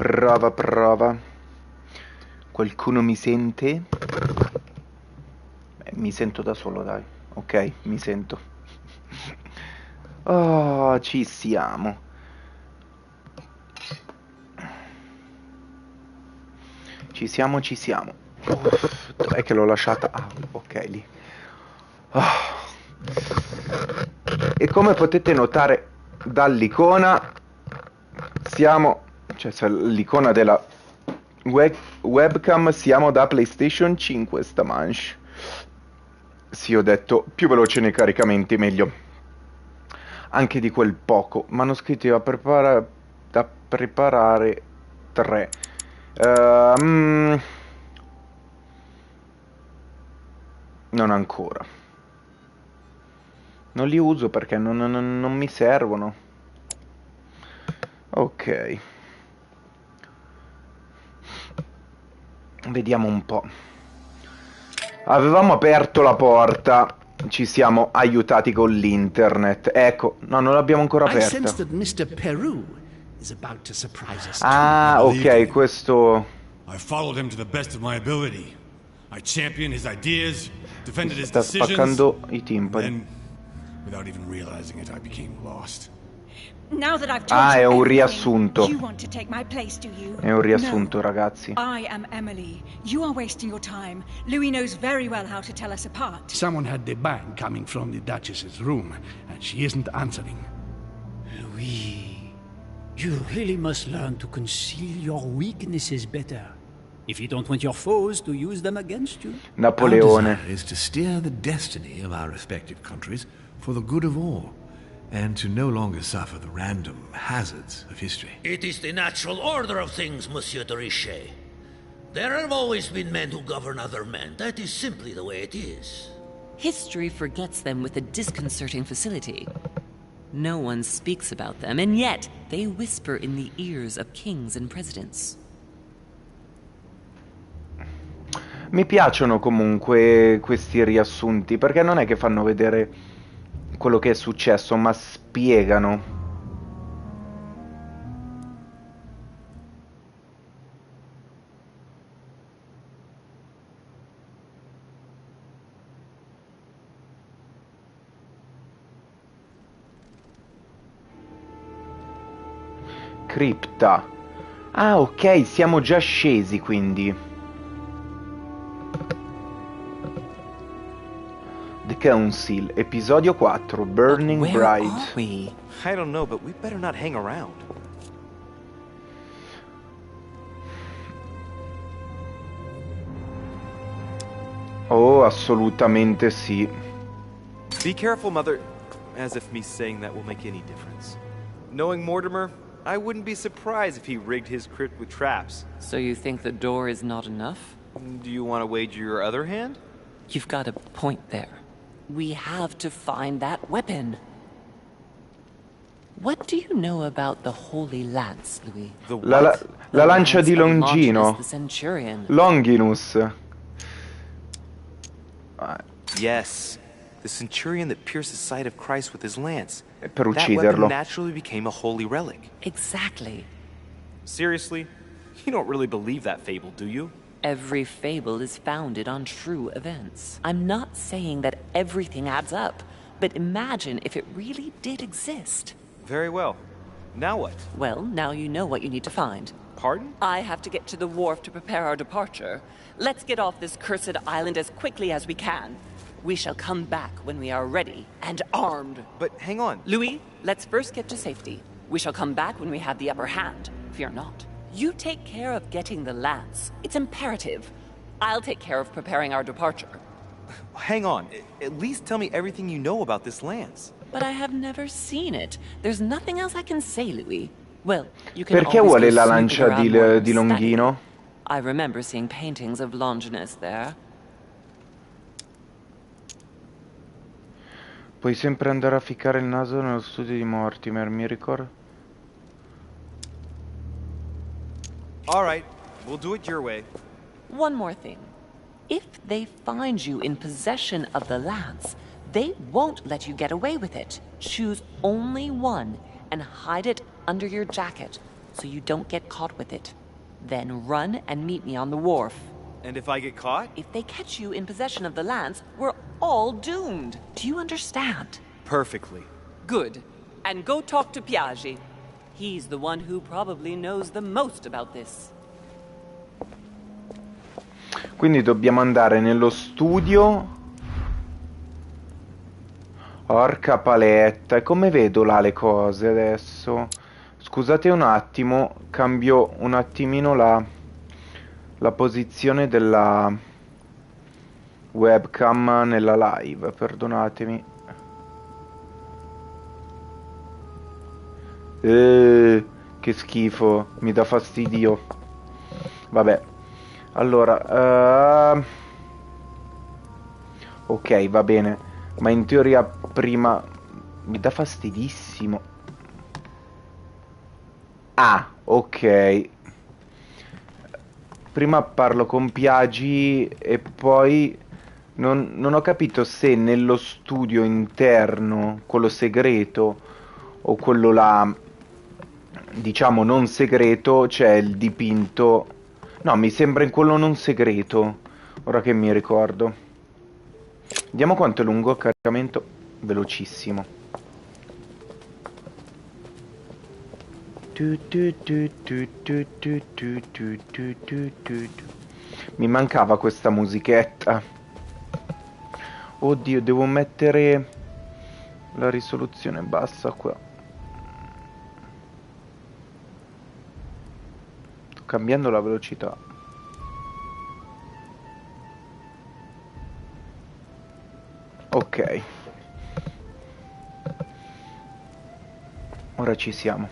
Prova, prova. Qualcuno mi sente? Mi sento da solo, dai. Ok, mi sento. Oh, ci siamo. Ci siamo, ci siamo. Dov'è che l'ho lasciata? Ah, ok, lì. Ah. E come potete notare dall'icona, siamo... cioè, l'icona della webcam, siamo da PlayStation 5 sta manche. Sì, ho detto, più veloce nei caricamenti, meglio. Anche di quel poco. Manoscritti da preparare 3. Non ancora. Non li uso perché non mi servono. Ok. Vediamo un po'. Avevamo aperto la porta. Ci siamo aiutati con l'internet. Ecco, no, non l'abbiamo ancora aperta. Ah, ok, questo... I followed him to the best of my ability. I championed his ideas, defended his sta decisions, spaccando i timpani. then, without even realizing it, I became lost. Now that I've told Ah, è you un everything, riassunto. you want to take my place, do you? È un riassunto, No. ragazzi. I am Emily. You are wasting your time. Louis knows very well how to tell us apart. Someone had the bang coming from the Duchess's room, and she isn't answering. Louis, you really must learn to conceal your weaknesses better. If you don't want your foes to use them against you. Napoleone. Our desire is to steer the destiny of our respective countries for the good of all, and to no longer suffer the random hazards of history. It is the natural order of things, Monsieur de Richet. There have always been men who govern other men. That is simply the way it is. History forgets them with a disconcerting facility. No one speaks about them, and yet they whisper in the ears of kings and presidents. Mi piacciono comunque questi riassunti, perché non è che fanno vedere quello che è successo, ma spiegano. Cripta. Ah, ok, siamo già scesi, quindi. The Council, episodio 4, Burning Where Bride. are we? I don't know, but we better not hang around. Oh, assolutamente sì. Be careful, Mother. As if me saying that will make any difference. Knowing Mortimer, I wouldn't be surprised if he rigged his crypt with traps. So you think the door is not enough? Do you want to wager your other hand? You've got a point there. We have to find that weapon. What do you know about the Holy Lance, Louis? La lancia di Longino. The Centurion. Longinus. Yes, the Centurion that pierced the side of Christ with his lance. Per That ucciderlo. weapon naturally became a holy relic. Exactly. Seriously? You don't really believe that fable, do you? Every fable is founded on true events. I'm not saying that everything adds up, but imagine if it really did exist. Very well. Now what? Well, now you know what you need to find. Pardon? I have to get to the wharf to prepare our departure. Let's get off this cursed island as quickly as we can. We shall come back when we are ready and armed. But hang on. Louis, let's first get to safety. We shall come back when we have the upper hand. Fear not. You take care of getting the lance. It's imperative. I'll take care of preparing our departure. Hang on. At least tell me everything you know about this lance. But I have never seen it. There's nothing else I can say, Louis. Well, you can Perché always vuole go la snooping lancia around di Mortimer's Longino? study. I remember seeing paintings of Longinus there. Puoi sempre andare a ficcare il naso nello studio di Mortimer, mi ricordo. All right, we'll do it your way. One more thing. If they find you in possession of the lance, they won't let you get away with it. Choose only one and hide it under your jacket. so you don't get caught with it. Then run and meet me on the wharf. And if I get caught? If they catch you in possession of the lance, we're all doomed. Do you understand? Perfectly. Good. And go talk to Piaggi. He's the one who probably knows the most about this. Quindi dobbiamo andare nello studio. Porca paletta, e come vedo là le cose adesso? Scusate un attimo, cambio un attimino la posizione della webcam nella live, perdonatemi. Che schifo, mi dà fastidio. Vabbè, allora, ok, va bene. Ma in teoria prima mi dà fastidissimo. Ah, ok. Prima parlo con Piaggi e poi non ho capito se nello studio interno, quello segreto, o quello là, diciamo non segreto, c'è il dipinto. No, mi sembra in quello non segreto, ora che mi ricordo. Vediamo quanto è lungo il caricamento. Velocissimo. Mi mancava questa musichetta. Oddio, devo mettere la risoluzione bassa qua. Sto cambiando la velocità. Ok. Ora ci siamo.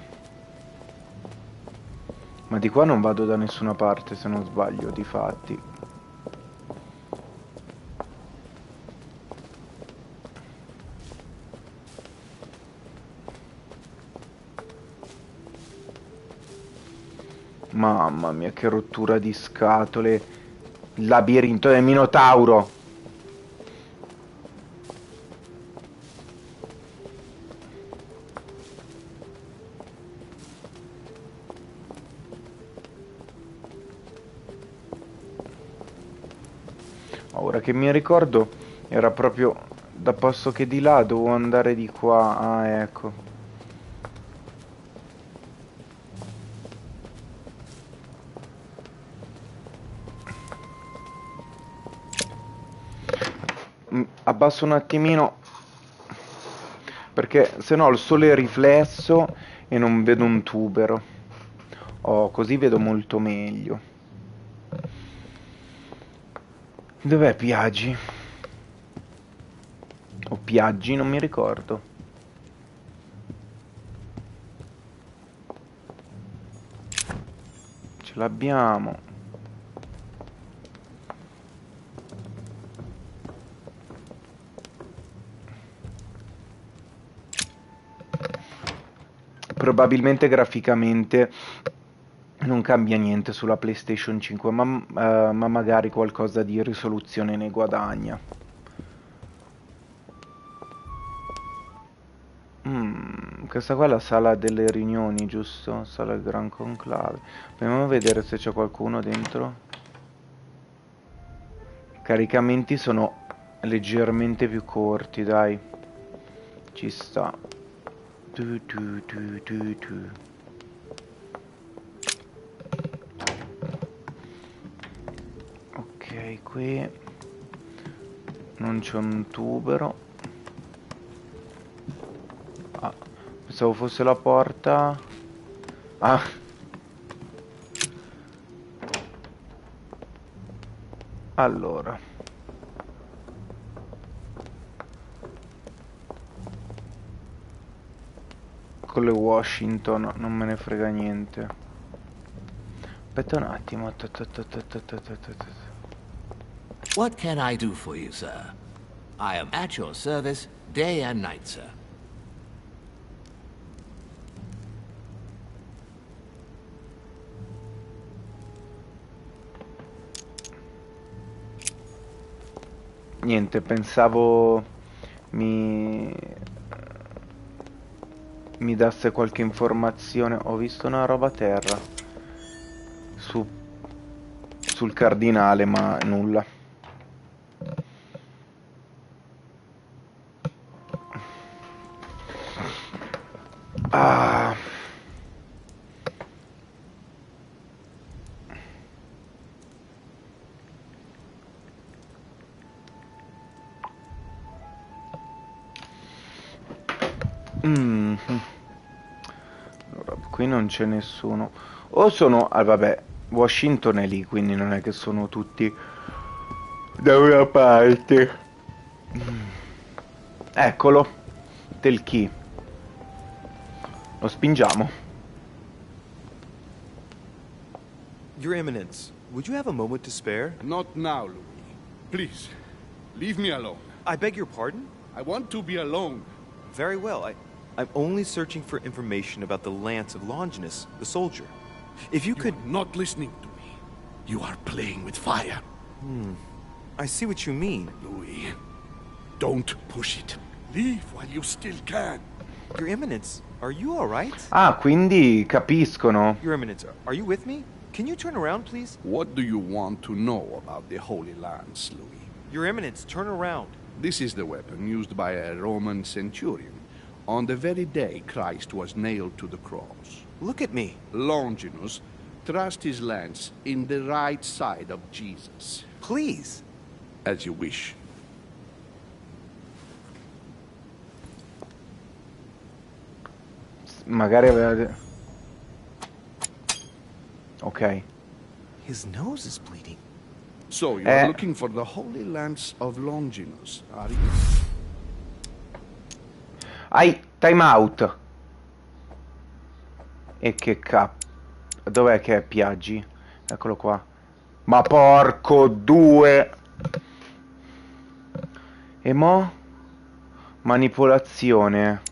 Ma di qua non vado da nessuna parte, se non sbaglio, difatti. Mamma mia, che rottura di scatole. Il labirinto del Minotauro. Ora che mi ricordo, era proprio da posto che di là dovevo andare di qua. Ah, ecco. Abbasso un attimino, perché se no il sole è riflesso e non vedo un tubero. Oh, così vedo molto meglio. Dov'è Piaggi? O Piaggi, non mi ricordo. Ce l'abbiamo. Probabilmente graficamente non cambia niente sulla PlayStation 5, ma magari qualcosa di risoluzione ne guadagna. Questa qua è la sala delle riunioni, giusto? Sala del Gran Conclave. Proviamo a vedere se c'è qualcuno dentro. I caricamenti sono leggermente più corti, dai. Ci sta. Ok, qui non c'è un tubero. Ah, pensavo fosse la porta. Ah, allora con le Washington non me ne frega niente. Aspetta un attimo. What can I do for you, sir? I am at your service day and night, sir. Niente, pensavo mi dasse qualche informazione. Ho visto una roba a terra sul cardinale, ma nulla. Ah. Allora, qui non c'è nessuno. O sono... Ah, vabbè, Washington è lì, quindi non è che sono tutti da una parte. Eccolo. Del key. Lo spingiamo. Your Eminence, would you have a moment to spare? Not now, Louis. Please, leave me alone. I beg your pardon? I want to be alone. Very well. I'm only searching for information about the lance of Longinus, the soldier. If you could... are not listening to me. You are playing with fire. I see what you mean. Louis, don't push it. Leave while you still can. Your Eminence, are you all right? Ah, quindi capiscono. Your Eminence, are you with me? Can you turn around, please? What do you want to know about the Holy Lance, Louis? Your Eminence, turn around. This is the weapon used by a Roman centurion on the very day Christ was nailed to the cross. Look at me. Longinus thrust his lance in the right side of Jesus. Please. As you wish. Magari aveva... Ok. His nose is bleeding. So, you are looking for the Holy Lance of Longinus, are you? Time out. E che dov'è che è Piaggi? Eccolo qua. Ma porco due. E mo? Manipolazione.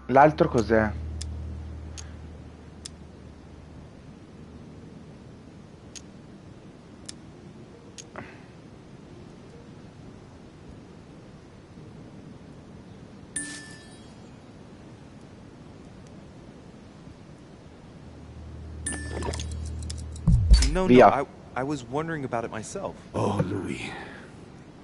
L'altro cos'è? No, Via. no, I was wondering about it myself. Oh, Louis.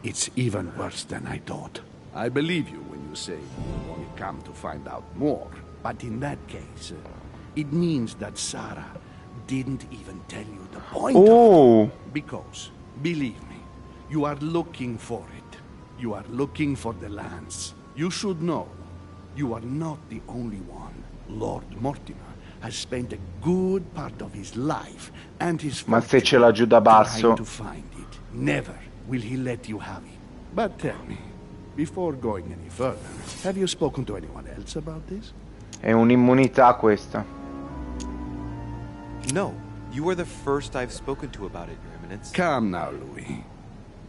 It's even worse than I thought. I believe you when you say you only come to find out more. But in that case, it means that Sarah didn't even tell you the point of it. Because, believe me, you are looking for it. You are looking for the lance. You should know, you are not the only one. Lord Mortimer has spent a good part of his life and his Ma se ce l'ha giù da basso. trying to find it. Never will he let you have it. But tell me, before going any further, have you spoken to anyone else about this? È un'immunità questa. No, you are the first I've spoken to about it, Your Eminence. Come now, Louis.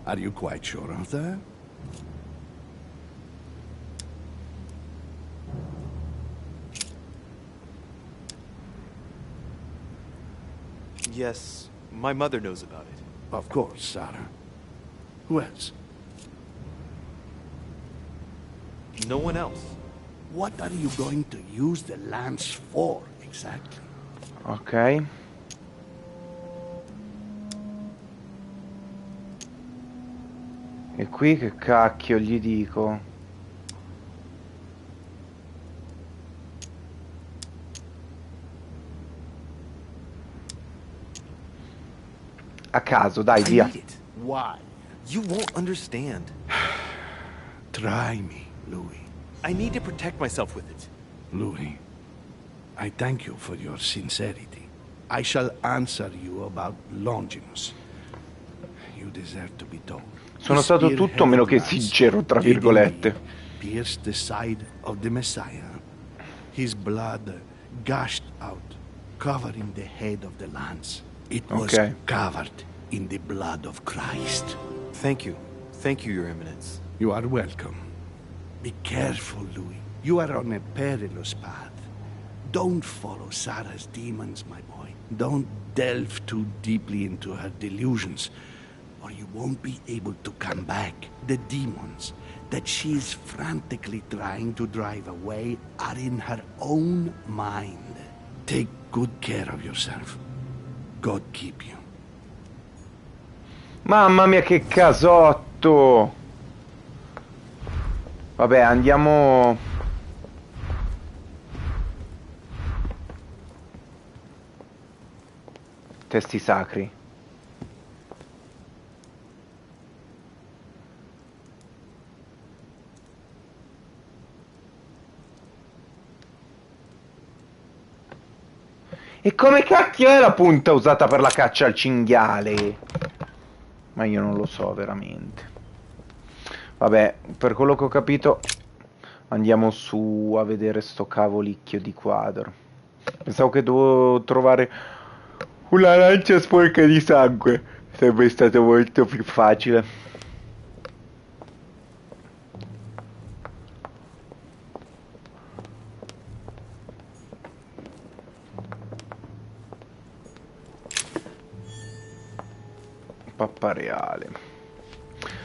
Are you quite sure of that? Yes, my mother knows about it. Of course, Sarah. Who else? No one else. What are you going to use the lance for, exactly? Ok. E qui che cacchio gli dico? A caso, dai, I via. need it. Why? You won't understand. Try me, Louis. I need to protect myself with it. Louis, I thank you for your sincerity. I shall answer you about Longinus. You deserve to be told. Sono stato tutto meno che sincero, tra virgolette. Pierced the side of the Messiah. His blood gushed out, covering the head of the lance. It was covered in the blood of Christ. Thank you. Thank you, Your Eminence. You are welcome. Be careful, Louis. You are on a perilous path. Don't follow Sarah's demons, my boy. Don't delve too deeply into her delusions, or you won't be able to come back. The demons that she is frantically trying to drive away are in her own mind. Take good care of yourself. God keep you. Mamma mia, che casotto! Vabbè, andiamo... Testi sacri. E come cacchio è la punta usata per la caccia al cinghiale? Ma io non lo so veramente. Vabbè, per quello che ho capito andiamo su a vedere sto cavolicchio di quadro. Pensavo che dovevo trovare una lancia sporca di sangue. Sarebbe stato molto più facile. Pappareale.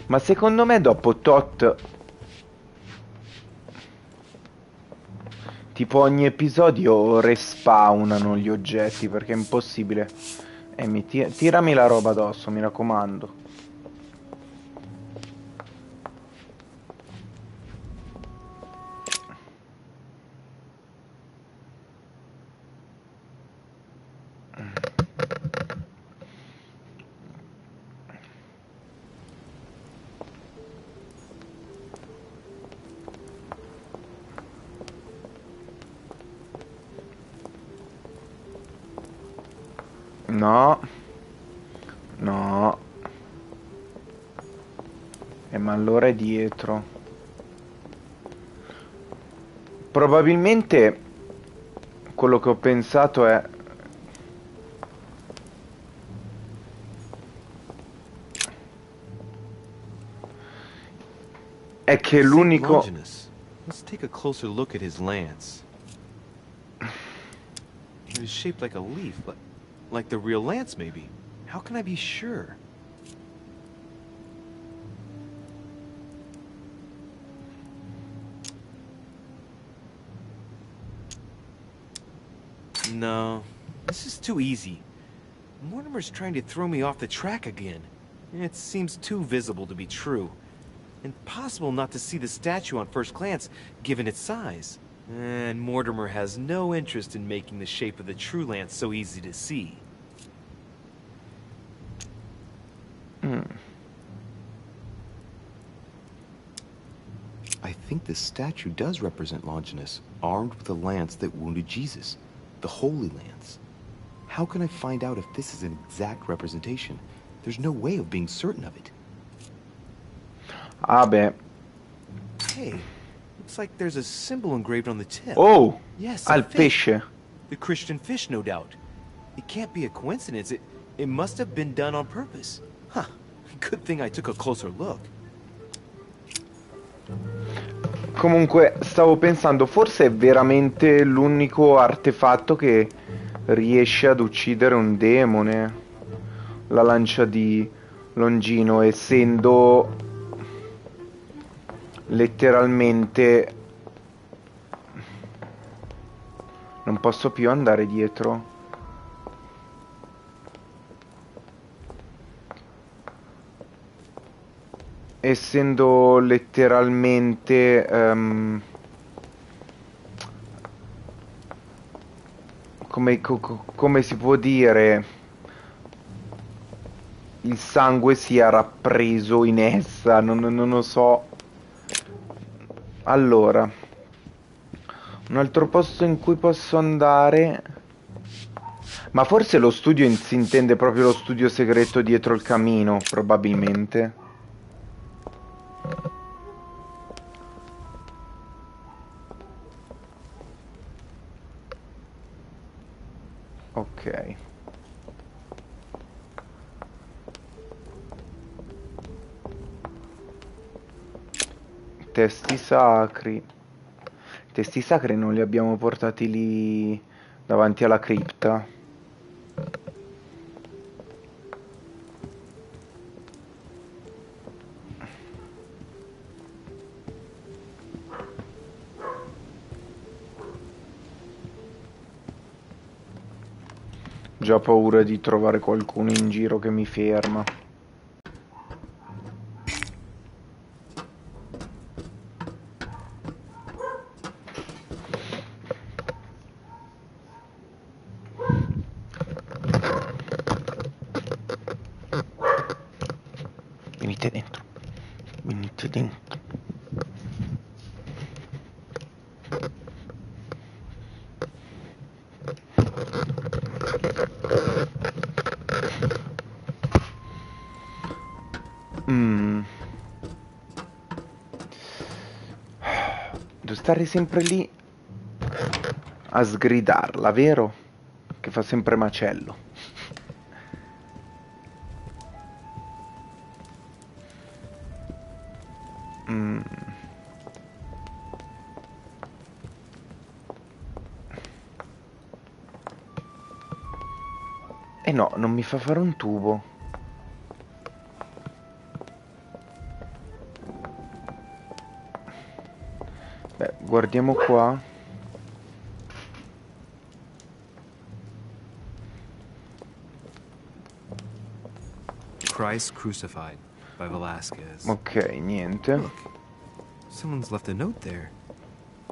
Ma secondo me dopo tot, tipo ogni episodio respawnano gli oggetti, perché è impossibile. Tirami la roba addosso, mi raccomando. No. No. Ma allora è dietro. Probabilmente quello che ho pensato è che l'unico... Let's take a closer look at his lance. It is shaped like a leaf, but like the real lance, maybe. How can I be sure? No, this is too easy. Mortimer's trying to throw me off the track again. It seems too visible to be true. Impossible not to see the statue on first glance, given its size. And Mortimer has no interest in making the shape of the true lance so easy to see. I think this statue does represent Longinus, armed with a lance that wounded Jesus. The Holy Lance. How can I find out if this is an exact representation? There's no way of being certain of it. Ah beh. Hey, looks like there's a symbol engraved on the tip. Oh! Yes, Al pesce. The Christian fish, no doubt. It can't be a coincidence. It must have been done on purpose. Huh. Good thing I took a closer look. Comunque, stavo pensando, forse è veramente l'unico artefatto che riesce ad uccidere un demone. La lancia di Longino, essendo letteralmente... Non posso più andare dietro. Essendo letteralmente come si può dire, il sangue sia rappreso in essa, non lo so. Allora, un altro posto in cui posso andare, ma forse lo studio si intende proprio lo studio segreto dietro il camino, probabilmente. Ok. Testi sacri. Testi sacri non li abbiamo portati lì davanti alla cripta. già paura di trovare qualcuno in giro che mi ferma. Venite dentro. Venite dentro. Devo stare sempre lì a sgridarla, vero? Che fa sempre macello. Eh no, non mi fa fare un tubo. Beh, guardiamo qua. Christ Crucified by Velasquez. Ok, niente. Look, someone's left a note there.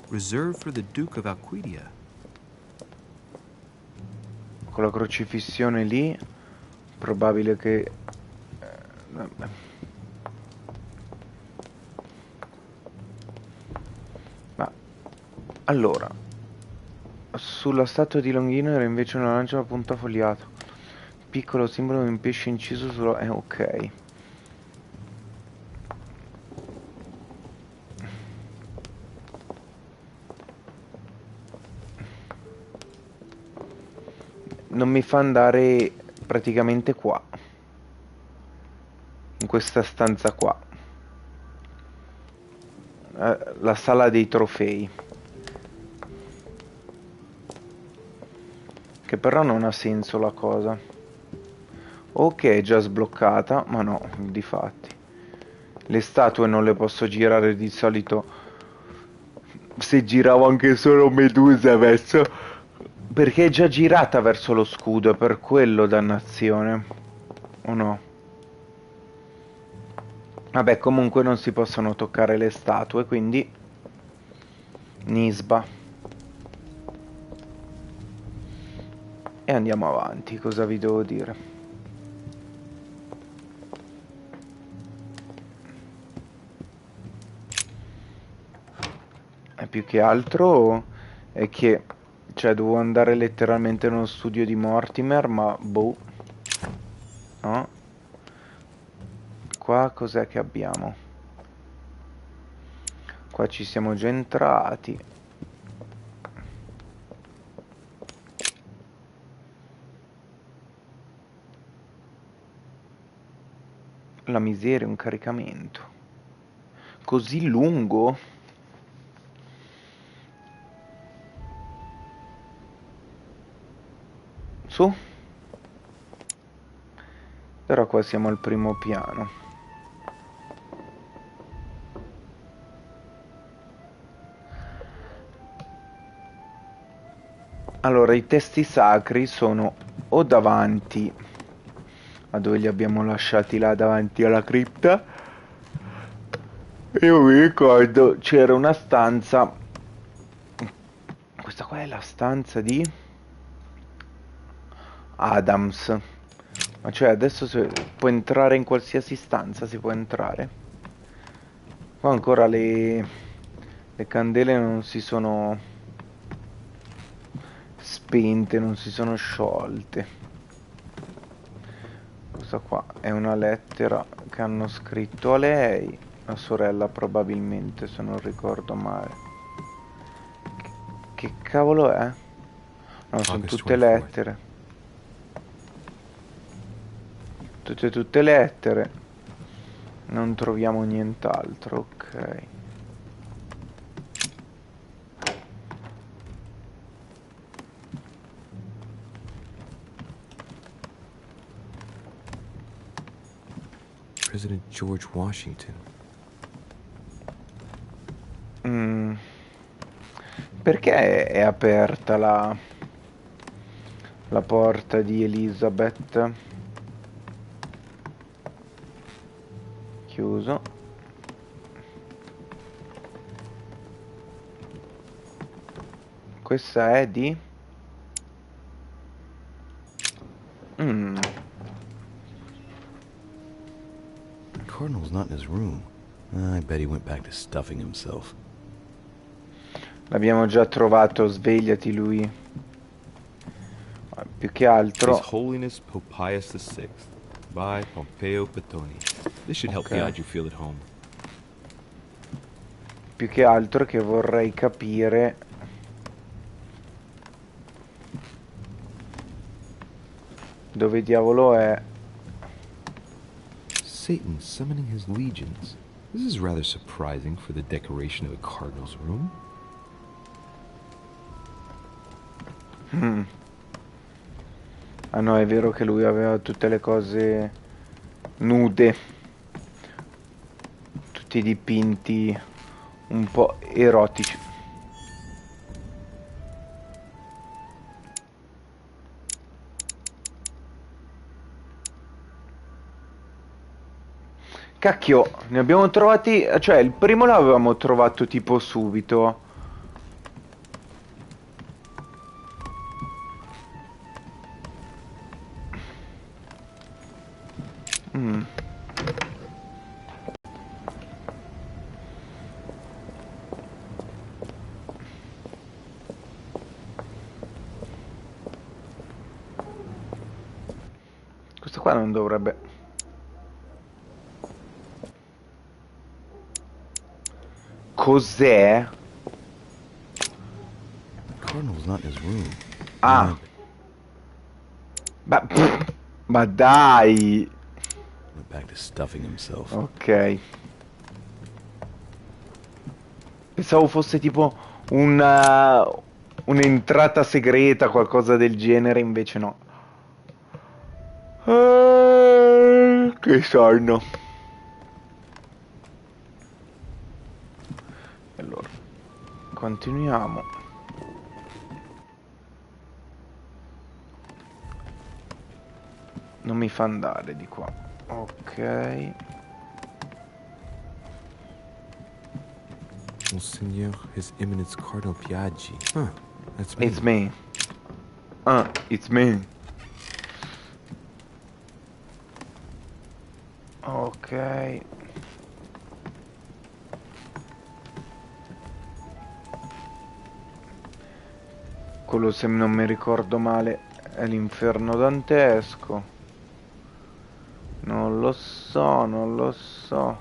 Reserved for the Duke of Alquidia. Con la crocifissione lì, probabile che... vabbè. Ma allora, sulla statua di Longhino era invece una lancia a punta fogliato, piccolo simbolo di un pesce inciso sulla... ok. Non mi fa andare praticamente qua, in questa stanza qua, la sala dei trofei, che però non ha senso la cosa. Ok, è già sbloccata, ma no, difatti le statue non le posso girare di solito. Se giravo anche solo Medusa adesso, perché è già girata verso lo scudo, è per quello, dannazione. O no? Vabbè, comunque non si possono toccare le statue, quindi Nisba. E andiamo avanti, cosa vi devo dire? E più che altro è che, cioè, dovevo andare letteralmente nello studio di Mortimer, ma boh. No? Qua cos'è che abbiamo? Qua ci siamo già entrati. La miseria, un caricamento così lungo? Su. Però qua siamo al primo piano. Allora, i testi sacri sono o davanti a dove li abbiamo lasciati, là davanti alla cripta. Io mi ricordo c'era una stanza. Questa qua è la stanza di Adams. Ma cioè adesso può entrare in qualsiasi stanza, si può entrare. Qua ancora le candele non si sono spente, non si sono sciolte. Questa qua è una lettera che hanno scritto a lei, la sorella probabilmente, se non ricordo male. Che cavolo è? No, sono tutte lettere. Tutte lettere. Non troviamo nient'altro, ok. President George Washington. Perché è aperta La porta di Elizabeth. Chiuso. Questa è di... Cardinal's not in his room. I bet he went back to stuffing himself. L'abbiamo già trovato, svegliati lui. Più che altro... His Holiness Pope Pius VI by Pompeo Petoni. This should help guide you feel at home. Più che altro che vorrei capire... dove diavolo è... Satan summoning his legions. This is rather surprising for the decoration of a cardinal's room. Ah no, è vero che lui aveva tutte le cose nude, tutti dipinti un po' erotici. Cacchio, ne abbiamo trovati, cioè il primo l'avevamo trovato tipo subito. Questo qua non dovrebbe... Cos'è? Cardinal's not in his room. Ah. Ma dai. Went back to stuffing himself. Ok. Pensavo fosse tipo un'entrata segreta, qualcosa del genere, invece no. Che sonno. Allora, continuiamo. Non mi fa andare di qua. Ok. Monsignor, His Eminence Cardinal Piaggi. Huh, that's me. It's me. It's me. Ok. Quello, se non mi ricordo male, è l'inferno dantesco. Non lo so, non lo so.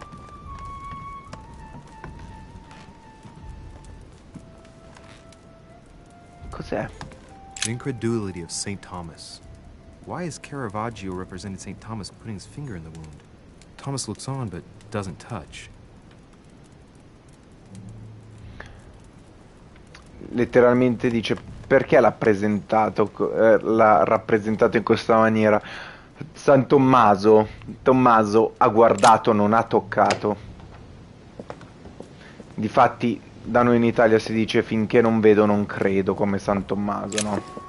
Cos'è? The incredulity of St. Thomas. Why is Caravaggio representing St. Thomas putting his finger in the wound? Thomas looks on but doesn't touch. Letteralmente dice: perché l'ha rappresentato in questa maniera? San Tommaso ha guardato, non ha toccato. Difatti da noi in Italia si dice: finché non vedo non credo, come San Tommaso, no?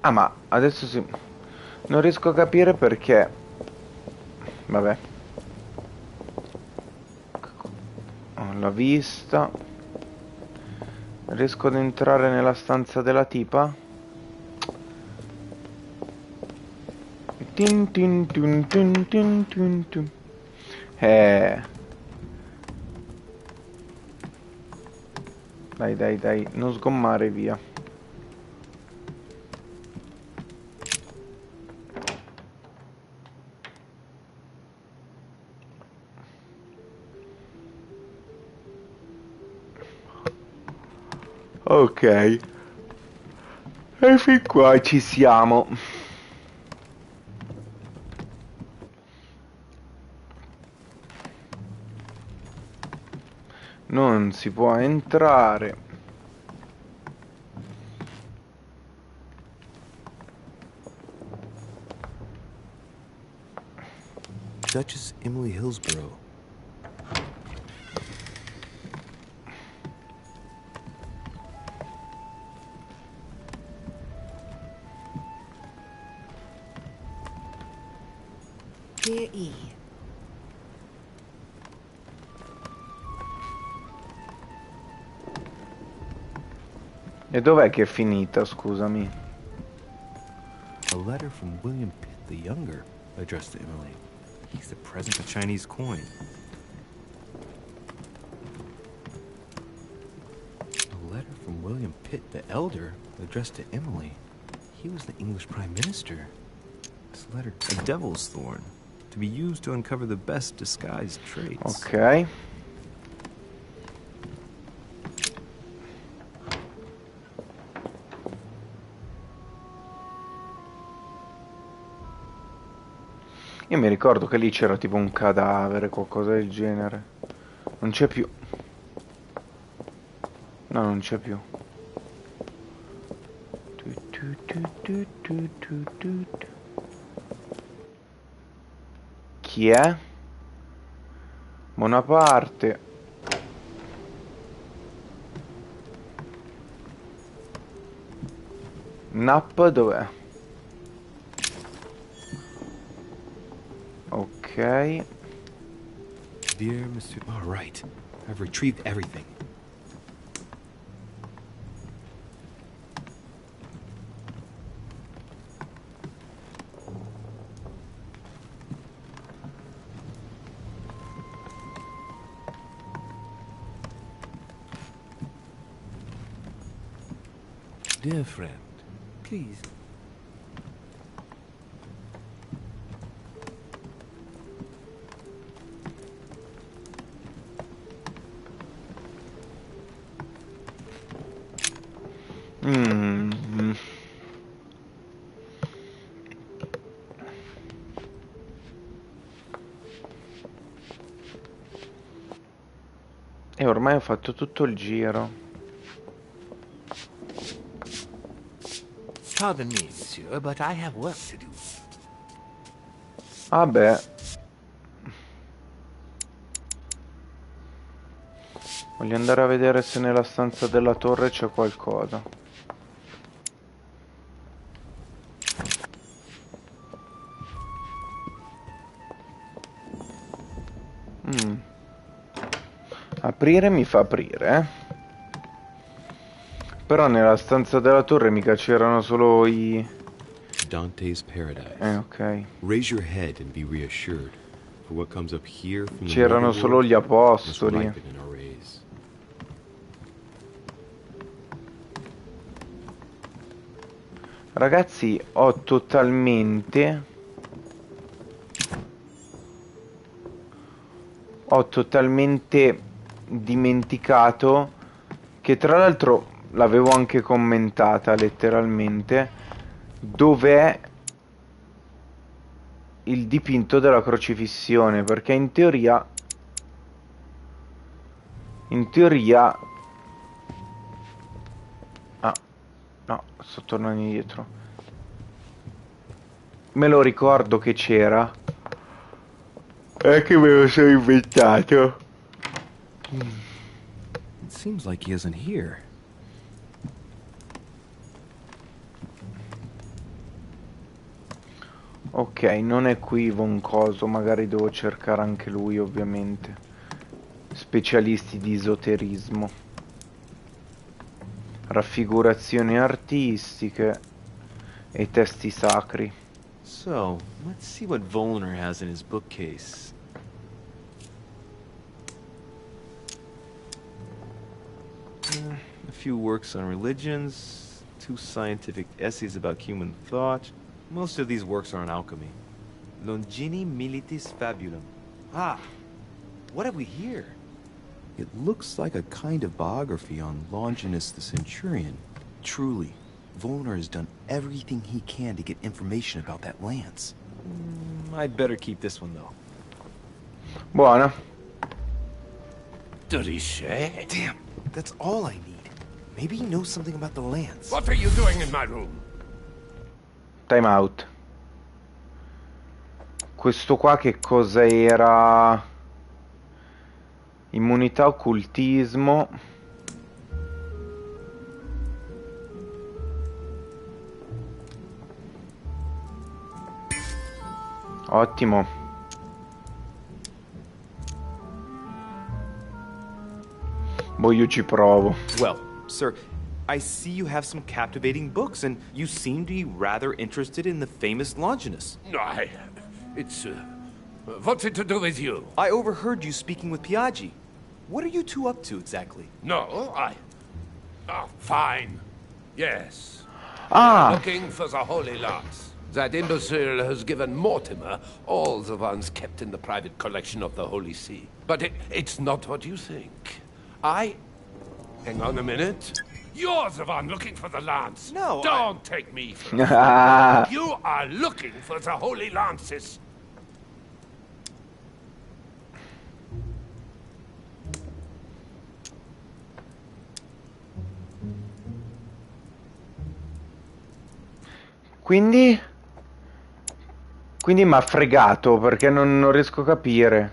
Ah, ma adesso sì. Non riesco a capire perché. Vabbè. Ho la vista. Riesco ad entrare nella stanza della tipa? Tin tin tin tin tin tin tin. Dai, non sgommare, via. Ok. E fin qua ci siamo. Non si può entrare. Duchess Emily Hillsborough. Dear E. E dov'è che è finita, scusami? A letter from William Pitt the Younger, addressed to Emily. He's the present of Chinese coin. A letter from William Pitt the Elder, addressed to Emily. He was the English Prime Minister. This letter, a devil's thorn, to be used to uncover the best disguised traits. Ok. Io mi ricordo che lì c'era tipo un cadavere, qualcosa del genere. Non c'è più. No, non c'è più. Chi è? Bonaparte. Nap dov'è? Ok. Dear Monsieur... All right. I've retrieved everything. Dear friend, please. E ormai ho fatto tutto il giro. Pardon me, monsieur, but I have work to do. Vabbè. Voglio andare a vedere se nella stanza della torre c'è qualcosa. Aprire mi fa aprire, eh. Però nella stanza della torre mica c'erano solo i... Dante's Paradise. Ok. Raise your head and be reassured. For what comes up here from the C'erano solo gli apostoli. must ripen in our rays. Ragazzi, ho totalmente dimenticato che tra l'altro l'avevo anche commentata letteralmente, dov'è il dipinto della crocifissione, perché in teoria ah no, sto tornando indietro, me lo ricordo che c'era, è che me lo sono inventato. It seems like he isn't here. Ok, non è qui Von Coso, magari devo cercare anche lui, ovviamente. Specialisti di esoterismo. Raffigurazioni artistiche e testi sacri. So, let's see what Volner has in his bookcase. A few works on religions, 2 scientific essays about human thought. Most of these works are on alchemy. Longini Militis Fabulum. Ah, what have we here? It looks like a kind of biography on Longinus the Centurion. Truly, Volner has done everything he can to get information about that lance. I'd better keep this one, though. Buona. Did he say? Damn, that's all I need. Maybe he knows something about the lance. What are you doing in my room? Time out. Questo qua che cosa era? Immunità, occultismo. Ottimo. Boh, io ci provo. Well, sir, I see you have some captivating books, and you seem to be rather interested in the famous Longinus. It's, what's it to do with you? I overheard you speaking with Piaggi. What are you two up to, exactly? No, fine. Yes. Ah! Looking for the Holy Lance. That imbecile has given Mortimer all the ones kept in the private collection of the Holy See. But it's not what you think. Hang on a minute. You're the one looking for the lance. No, Don't take me for You are looking for the Holy Lances. Quindi mi ha fregato perché non riesco a capire.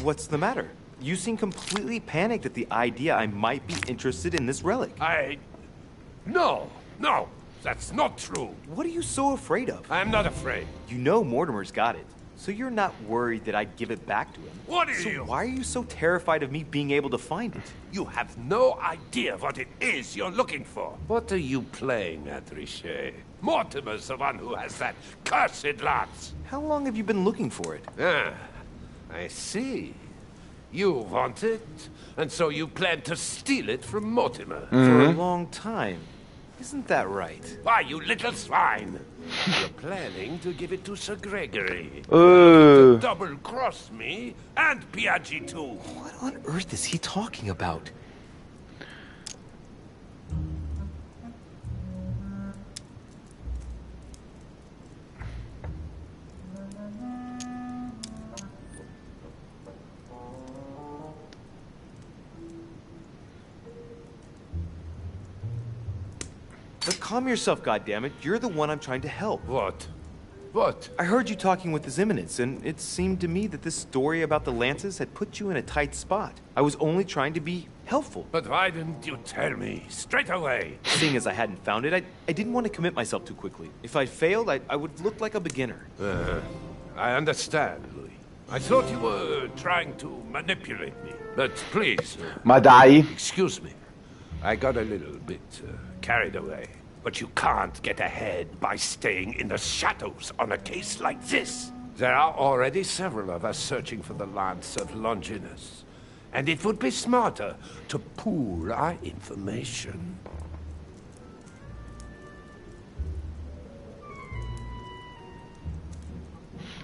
What's the matter? You seem completely panicked at the idea I might be interested in this relic. No, that's not true. What are you so afraid of? I'm not afraid. You know Mortimer's got it, so you're not worried that I'd give it back to him. What are so you? Why are you so terrified of me being able to find it? You have no idea what it is you're looking for. What are you playing at, Richet? Mortimer's the one who has that cursed lance. How long have you been looking for it? I see. You want it, and so you plan to steal it from Mortimer. For a long time. Isn't that right? Why, you little swine! You're planning to give it to Sir Gregory. To double-cross me, and Piaggi too. What on earth is he talking about? But calm yourself, goddammit. You're the one I'm trying to help. What? I heard you talking with His Eminence, and it seemed to me that this story about the lances had put you in a tight spot. I was only trying to be helpful. But why didn't you tell me straight away? Seeing as I hadn't found it, I didn't want to commit myself too quickly. If I failed, I would look like a beginner. I understand, Louis. I thought you were trying to manipulate me. But please... Ma dai. Excuse me. I got a little bit carried away. But you can't get ahead by staying in the shadows on a case like this. There are already several of us searching for the Lance of Longinus. And it would be smarter to pool our information.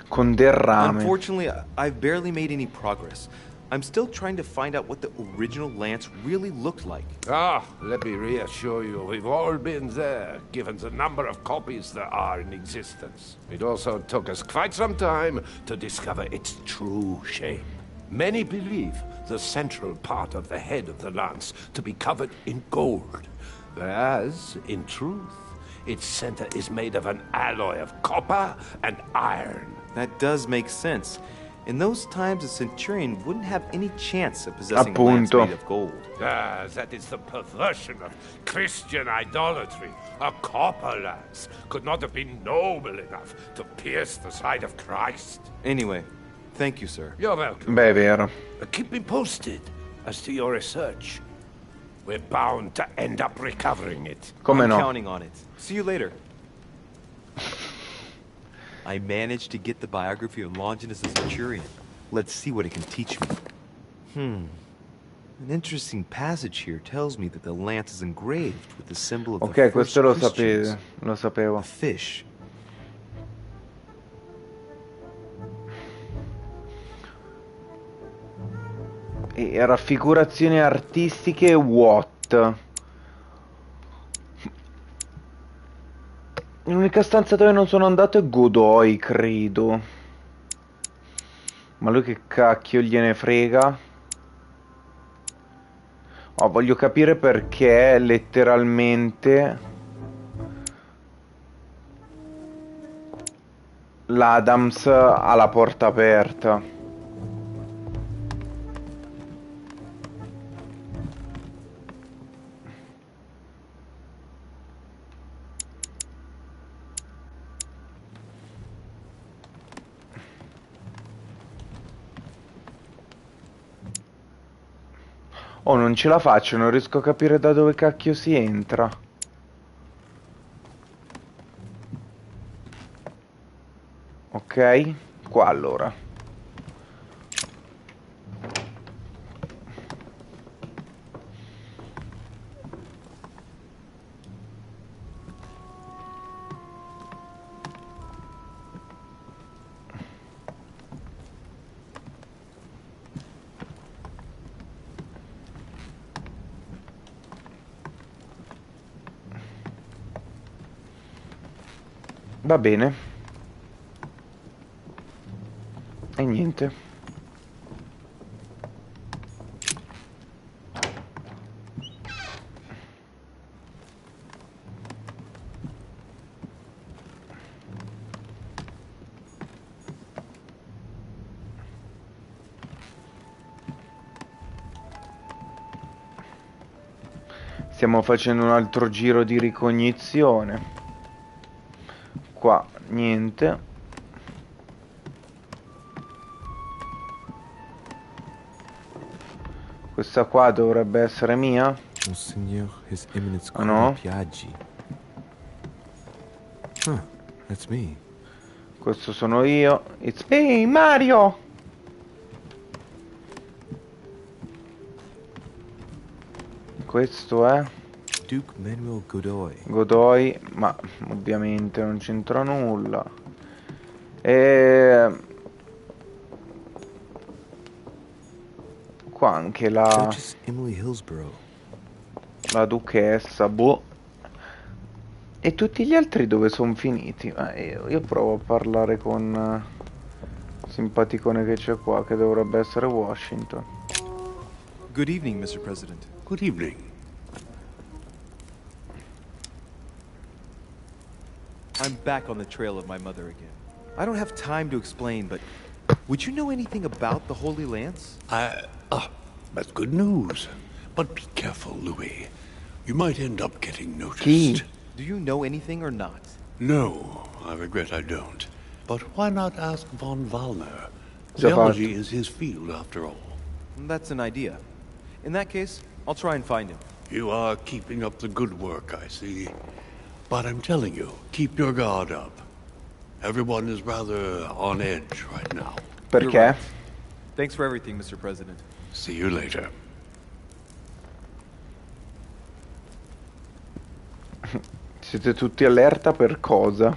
Con del rame. Unfortunately, I've barely made any progress. I'm still trying to find out what the original lance really looked like. Let me reassure you, we've all been there, given the number of copies there are in existence. It also took us quite some time to discover its true shape. Many believe the central part of the head of the lance to be covered in gold, whereas, in truth, its center is made of an alloy of copper and iron. That does make sense. In those times, a centurion wouldn't have any chance of possessing a lance made of gold. That is the perversion of Christian idolatry. A copper lance could not have been noble enough to pierce the side of Christ. Anyway, thank you, sir. You're welcome. Beh, è vero. Keep me posted as to your research. We're bound to end up recovering it. I'm counting on it. See you later. I managed to get the biography of Longinus the Centurion. Let's see what it can teach me. An interesting passage here tells me that the lance is engraved with the symbol of the first questo lo Christians. sapevo. A fish. E raffigurazioni artistiche what? L'unica stanza dove non sono andato è Godoy, credo. Ma lui che cacchio gliene frega? Voglio capire perché letteralmente l'Adams ha la porta aperta. Oh, non ce la faccio, non riesco a capire da dove cacchio si entra. Ok, qua allora. Va bene. E niente. Stiamo facendo un altro giro di ricognizione. Qua niente. Questa qua dovrebbe essere mia? Monsignor, His Eminence Ah, no? Piaggi. Huh, that's me. Questo sono io. It's me, Mario! Questo è Duke Manuel Godoy. Godoy, ma ovviamente non c'entra nulla. E qua anche Duchess Emily Hillsborough. la duchessa, boh. E tutti gli altri dove sono finiti? Io provo a parlare con il simpaticone che c'è qua, che dovrebbe essere Washington. Good evening, Mr. President. Good evening. I'm back on the trail of my mother again. I don't have time to explain, but would you know anything about the Holy Lance? That's good news. But be careful, Louis. You might end up getting noticed. Chi? Do you know anything or not? No, I regret I don't. But why not ask von Wallner? So Theology is his field, after all. That's an idea. In that case, I'll try and find him. You are keeping up the good work, I see. But I'm telling you, keep your guard up. Everyone is rather on edge right now. You're Perché? right. Thanks for everything, Mr. President. See you later. Siete tutti allerta per cosa?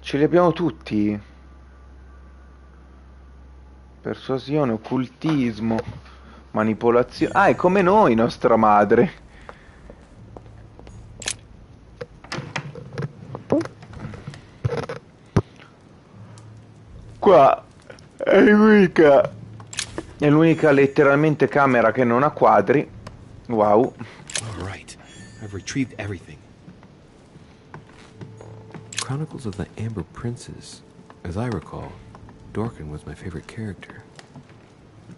Ce li abbiamo tutti. Persuasione, occultismo, manipolazione. Ah, è come noi, nostra madre. Qua è l'unica letteralmente camera che non ha quadri. Wow. All right, I've retrieved everything. Chronicles of the Amber Princes. As I recall, Dorkin was my favorite character.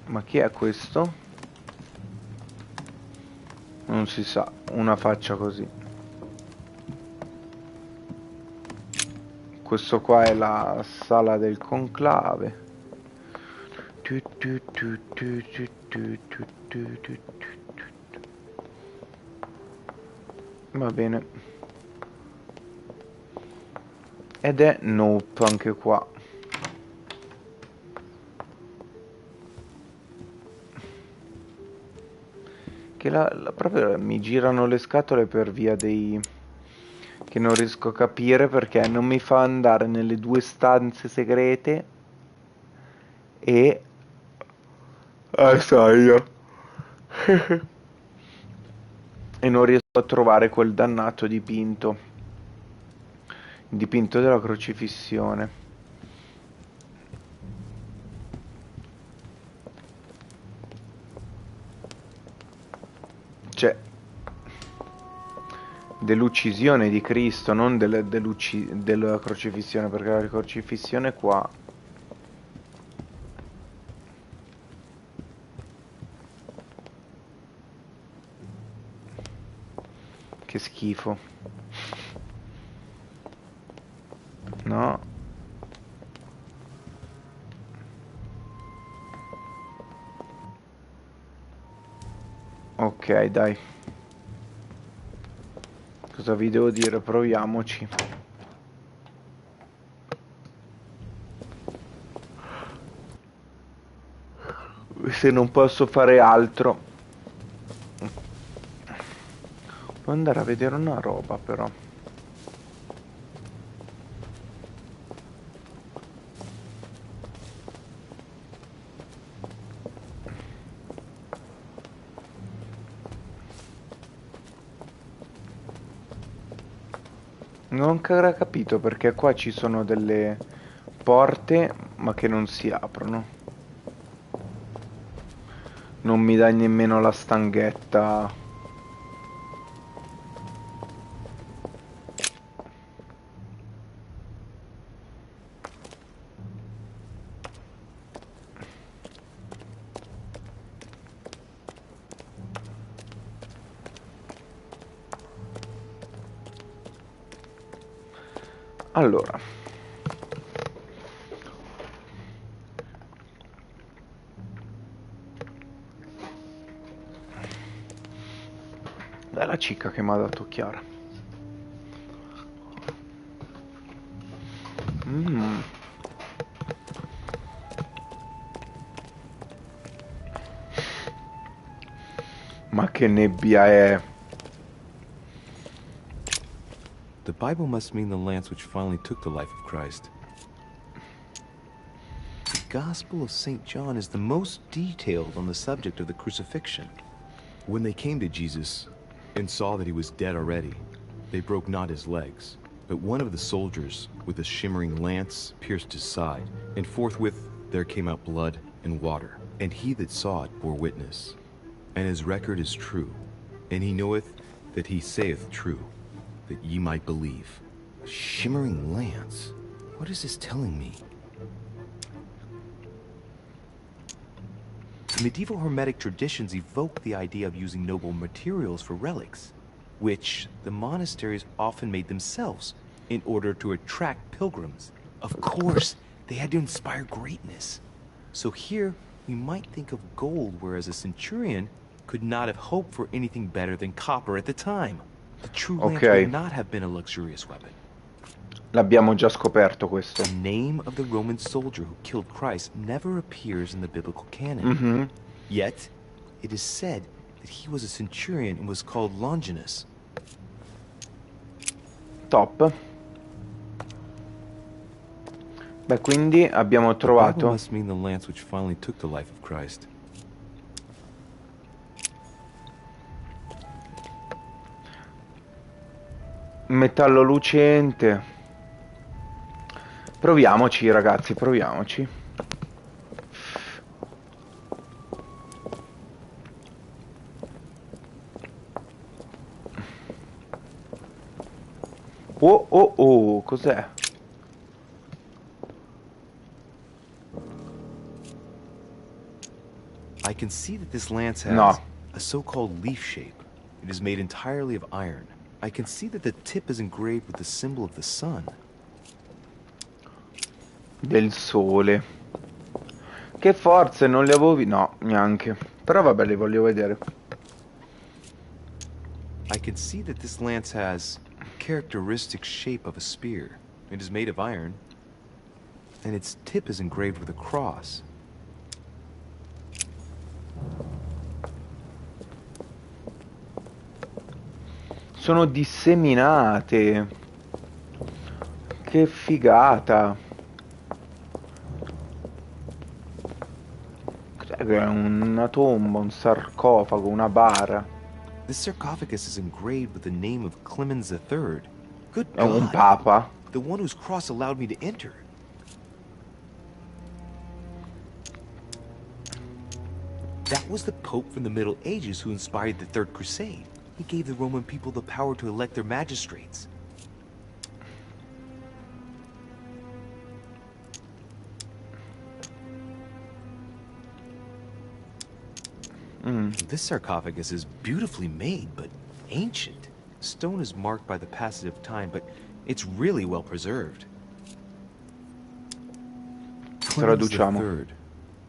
Ma chi è questo? Non si sa, una faccia così. Questo qua è la sala del conclave. Va bene. Ed è nope anche qua. Che proprio mi girano le scatole per via dei... che non riesco a capire perché non mi fa andare nelle due stanze segrete e... sai io. E non riesco a trovare quel dannato dipinto. Il dipinto della crocifissione. Cioè, dell'uccisione di Cristo, non della crocifissione, perché la crocifissione è qua. Che schifo. No. Ok, dai. Cosa vi devo dire? Proviamoci. Se non posso fare altro. Devo andare a vedere una roba, però. Non ho ancora capito perché qua ci sono delle porte ma che non si aprono. Non mi dai nemmeno la stanghetta. Allora, è la cicca che mi ha dato Chiara. Ma che nebbia è? The Bible must mean the lance which finally took the life of Christ. The Gospel of St. John is the most detailed on the subject of the crucifixion. When they came to Jesus and saw that he was dead already, they broke not his legs, but one of the soldiers with a shimmering lance pierced his side, and forthwith there came out blood and water. And he that saw it bore witness, and his record is true, and he knoweth that he saith true, that ye might believe. A shimmering lance? What is this telling me? The medieval Hermetic traditions evoke the idea of using noble materials for relics, which the monasteries often made themselves in order to attract pilgrims. Of course, they had to inspire greatness. So here, we might think of gold, whereas a centurion could not have hoped for anything better than copper at the time. The true lance would not have been a luxurious weapon. L'abbiamo già scoperto questo. The name of the Roman soldier who killed Christ never appears in the biblical canon. Yet, it is said that he was a centurion and was called Longinus. Top. Beh, quindi abbiamo trovato. The Bible must mean the lance which finally took the life of Christ. Metallo lucente. Proviamoci, ragazzi, proviamoci. Oh, cos'è? I can see that this lance has a so-called leaf shape. It is made entirely of iron. I can see that the tip is engraved with the symbol of the sun. Del sole. Che forze, non le avevo no, neanche. Però vabbè, le voglio vedere. I can see that this lance has a characteristic shape of a spear. It is made of iron, and its tip is engraved with a cross. Sono disseminate. Che figata. Cos'è che è una tomba, un sarcofago, una bara? This sarcophagus is engraved with the name of Clemens III. Good È un God, papa. the one whose cross allowed me to enter. That was the Pope from the Middle Ages who inspired the Third Crusade. He gave the Roman people the power to elect their magistrates. This sarcophagus is beautifully made, but ancient. Stone is marked by the passage of time, but it's really well preserved. Traduciamo.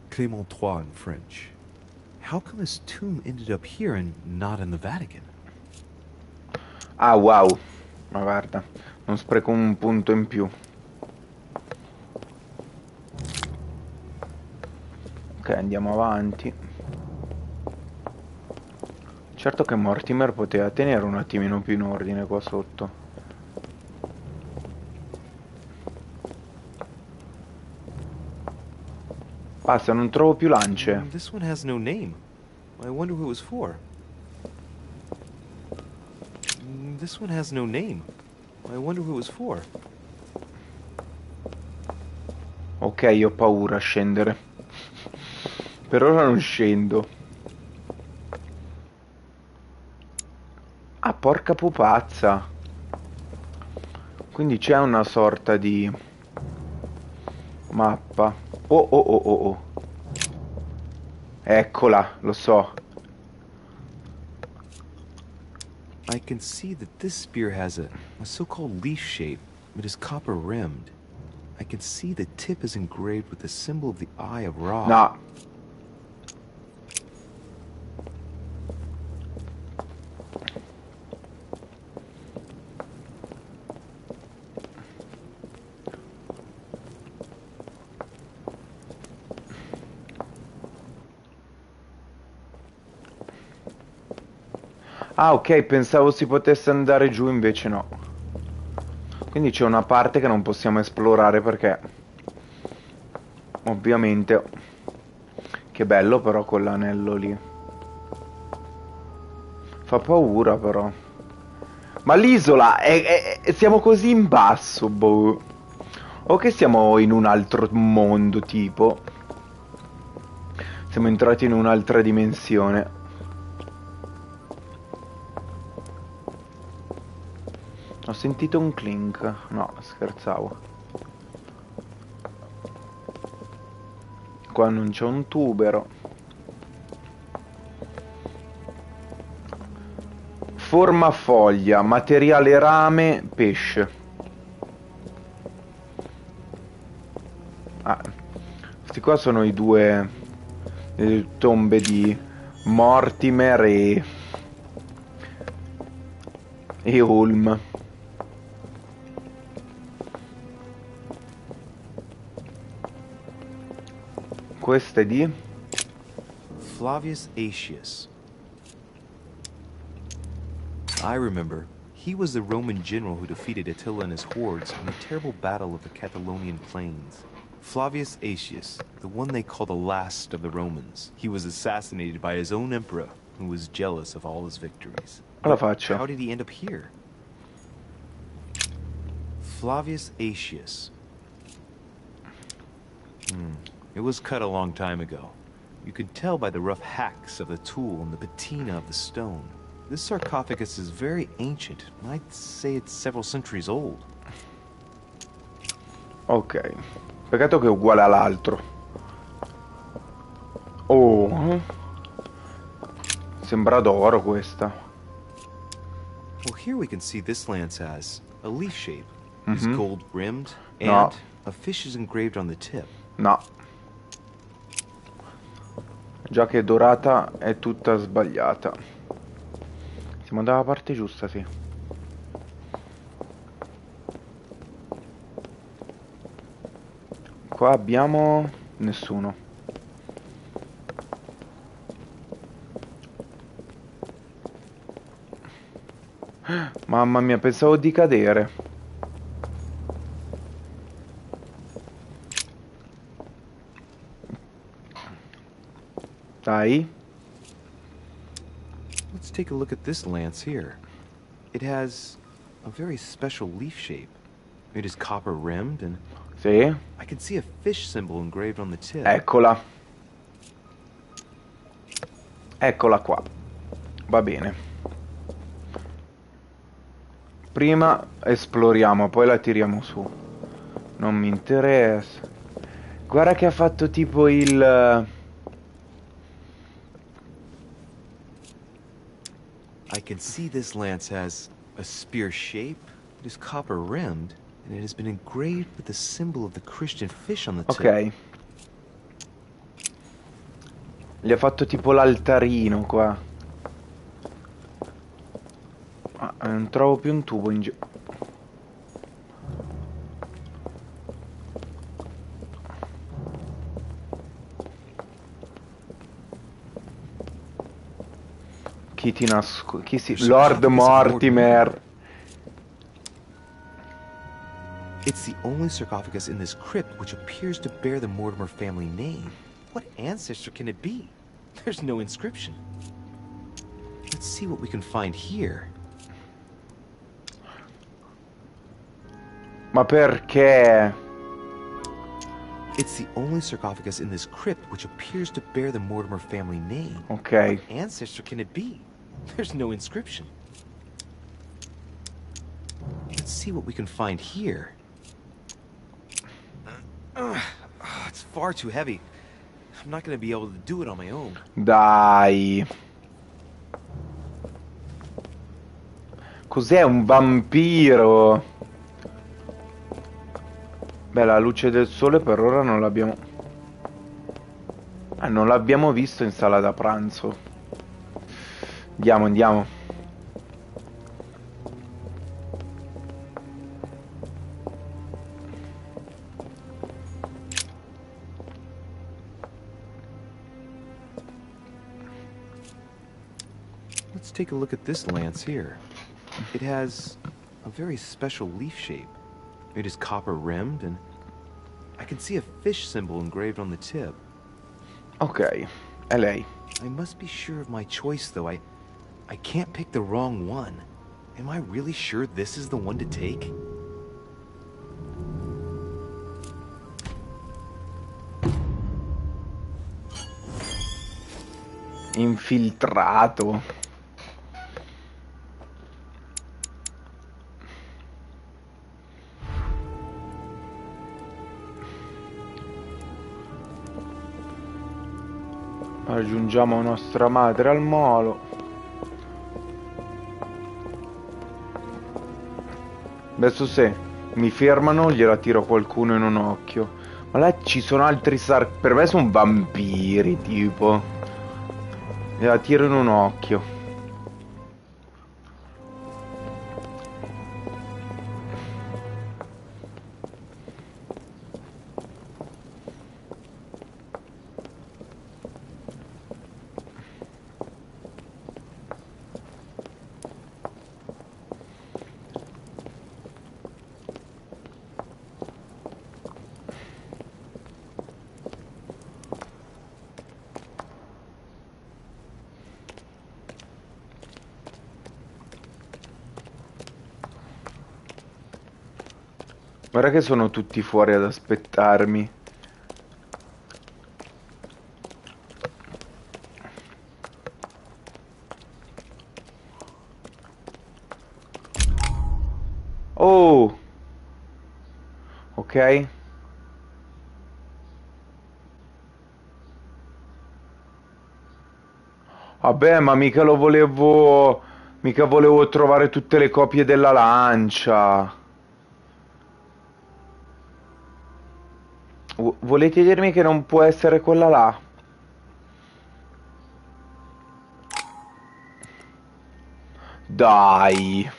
Clément III in French. How come his tomb ended up here and not in the Vatican? Ah, wow. Ma guarda, non spreco un punto in più. Ok, andiamo avanti. Certo che Mortimer poteva tenere un attimino più in ordine qua sotto. Basta, non trovo più lance. This one has no name. I wonder who it was for. This one has no name. I wonder who it was for. Ok, ho paura a scendere. Per ora non scendo. Ah, porca pupazza. Quindi c'è una sorta di mappa. Oh. Eccola, lo so. I can see that this spear has a so-called leaf shape. It is copper rimmed. I can see the tip is engraved with the symbol of the Eye of Ra. No. Ah, ok, pensavo si potesse andare giù, invece no. Quindi c'è una parte che non possiamo esplorare perché ovviamente... Che bello però quell'anello lì. Fa paura però. Ma l'isola siamo così in basso, boh. O che siamo in un altro mondo, tipo. Siamo entrati in un'altra dimensione. Ho sentito un clink. No, scherzavo. Qua non c'è un tubero. Forma foglia, materiale rame, pesce. Ah, questi qua sono i due tombe di Mortimer e Ulm. Questa è di Flavius Aetius. I remember. He was the Roman general who defeated Attila and his hordes in the terrible battle of the Catalonian plains. Flavius Aetius, the one they call the last of the Romans. He was assassinated by his own emperor, who was jealous of all his victories. Alla faccia. How did he end up here? Flavius Aetius. It was cut a long time ago. You could tell by the rough hacks of the tool and the patina of the stone. This sarcophagus is very ancient. I'd say it's several centuries old. Ok. Peccato che è uguale all'altro. Oh. Sembra d'oro questa. Well, here we can see this lance has a leaf shape. It's gold rimmed, and No. a fish is engraved on the tip. No. Già che è dorata è tutta sbagliata. Siamo dalla parte giusta, sì. Qua abbiamo nessuno. Mamma mia, pensavo di cadere. Dai. Let's take a look at this lance here. It has a very special leaf shape. It is copper rimmed, and Sì. I can see a fish symbol engraved on the tip. Eccola. Eccola qua. Va bene. Prima esploriamo, poi la tiriamo su. Non mi interessa. Guarda che ha fatto tipo il... I can see this lance has a spear shape, it is copper rimmed, and it has been engraved with the symbol of the Christian fish on the tip. Ok. Gli ha fatto tipo l'altarino qua. Ah, non trovo più un tubo in giro. Chi ti nasconde? Chi si... Lord Mortimer. It's the only sarcophagus in this crypt which appears to bear the Mortimer family name. What ancestor can it be? There's no inscription. Let's see what we can find here. Ma perché? It's the only sarcophagus in this crypt which appears to bear the Mortimer family name. Ok. What ancestor can it be? There's no inscription. Let's see what we can find here. It's far too heavy. I'm not going to be able to do it on my own. Dai. Cos'è un vampiro? Beh, la luce del sole per ora non l'abbiamo... non l'abbiamo visto in sala da pranzo. Andiamo, andiamo. Let's take a look at this lance here. It has a very special leaf shape. It is copper rimmed, and I can see a fish symbol engraved on the tip. Ok, è lei. I must be sure of my choice, though. I can't pick the wrong one. Am I really sure this is the one to take? Infiltrato. Raggiungiamo nostra madre al molo. Adesso se mi fermano gliela tiro qualcuno in un occhio. Ma là ci sono altri per me sono vampiri tipo. Gliela tiro in un occhio. Guarda che sono tutti fuori ad aspettarmi. Oh! Ok. Vabbè, ma mica lo volevo... Mica volevo trovare tutte le copie della lancia. Volete dirmi che non può essere quella là? Dai.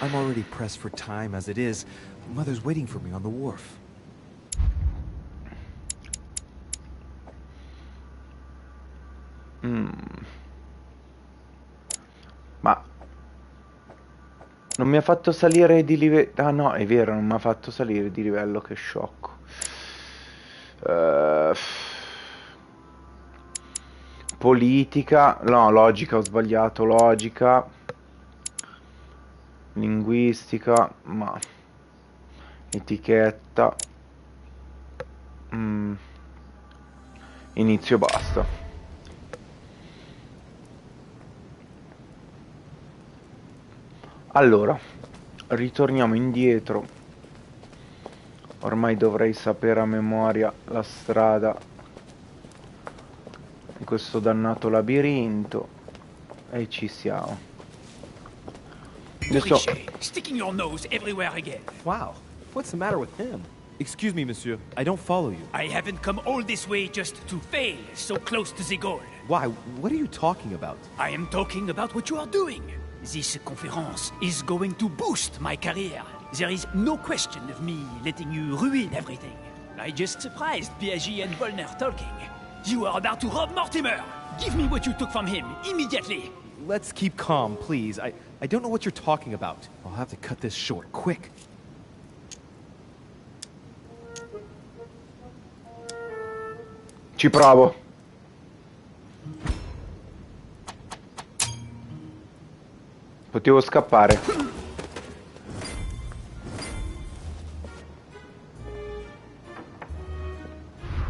I'm already pressed for time as it is. Mother's waiting for me on the wharf. Ma... Non mi ha fatto salire di livello... Ah no, è vero, non mi ha fatto salire di livello, che sciocco. Politica... No, logica, ho sbagliato, logica. Linguistica, ma... Etichetta. Inizio basta. Allora, ritorniamo indietro. Ormai dovrei sapere a memoria la strada di questo dannato labirinto. E ci siamo. Adesso... Sticking your nose everywhere again. Wow, what's the matter with him? Excuse me, monsieur. I don't follow you. I haven't come all this way just to fail so close to the goal. Why? What are you talking about? I am talking about what you are doing. This conference is going to boost my career. There is no question of me letting you ruin everything. I just surprised Piaget and Volner talking. You are about to rob Mortimer. Give me what you took from him, immediately. Let's keep calm, please. I don't know what you're talking about. I'll have to cut this short, quick. Ci provo. Potevo scappare.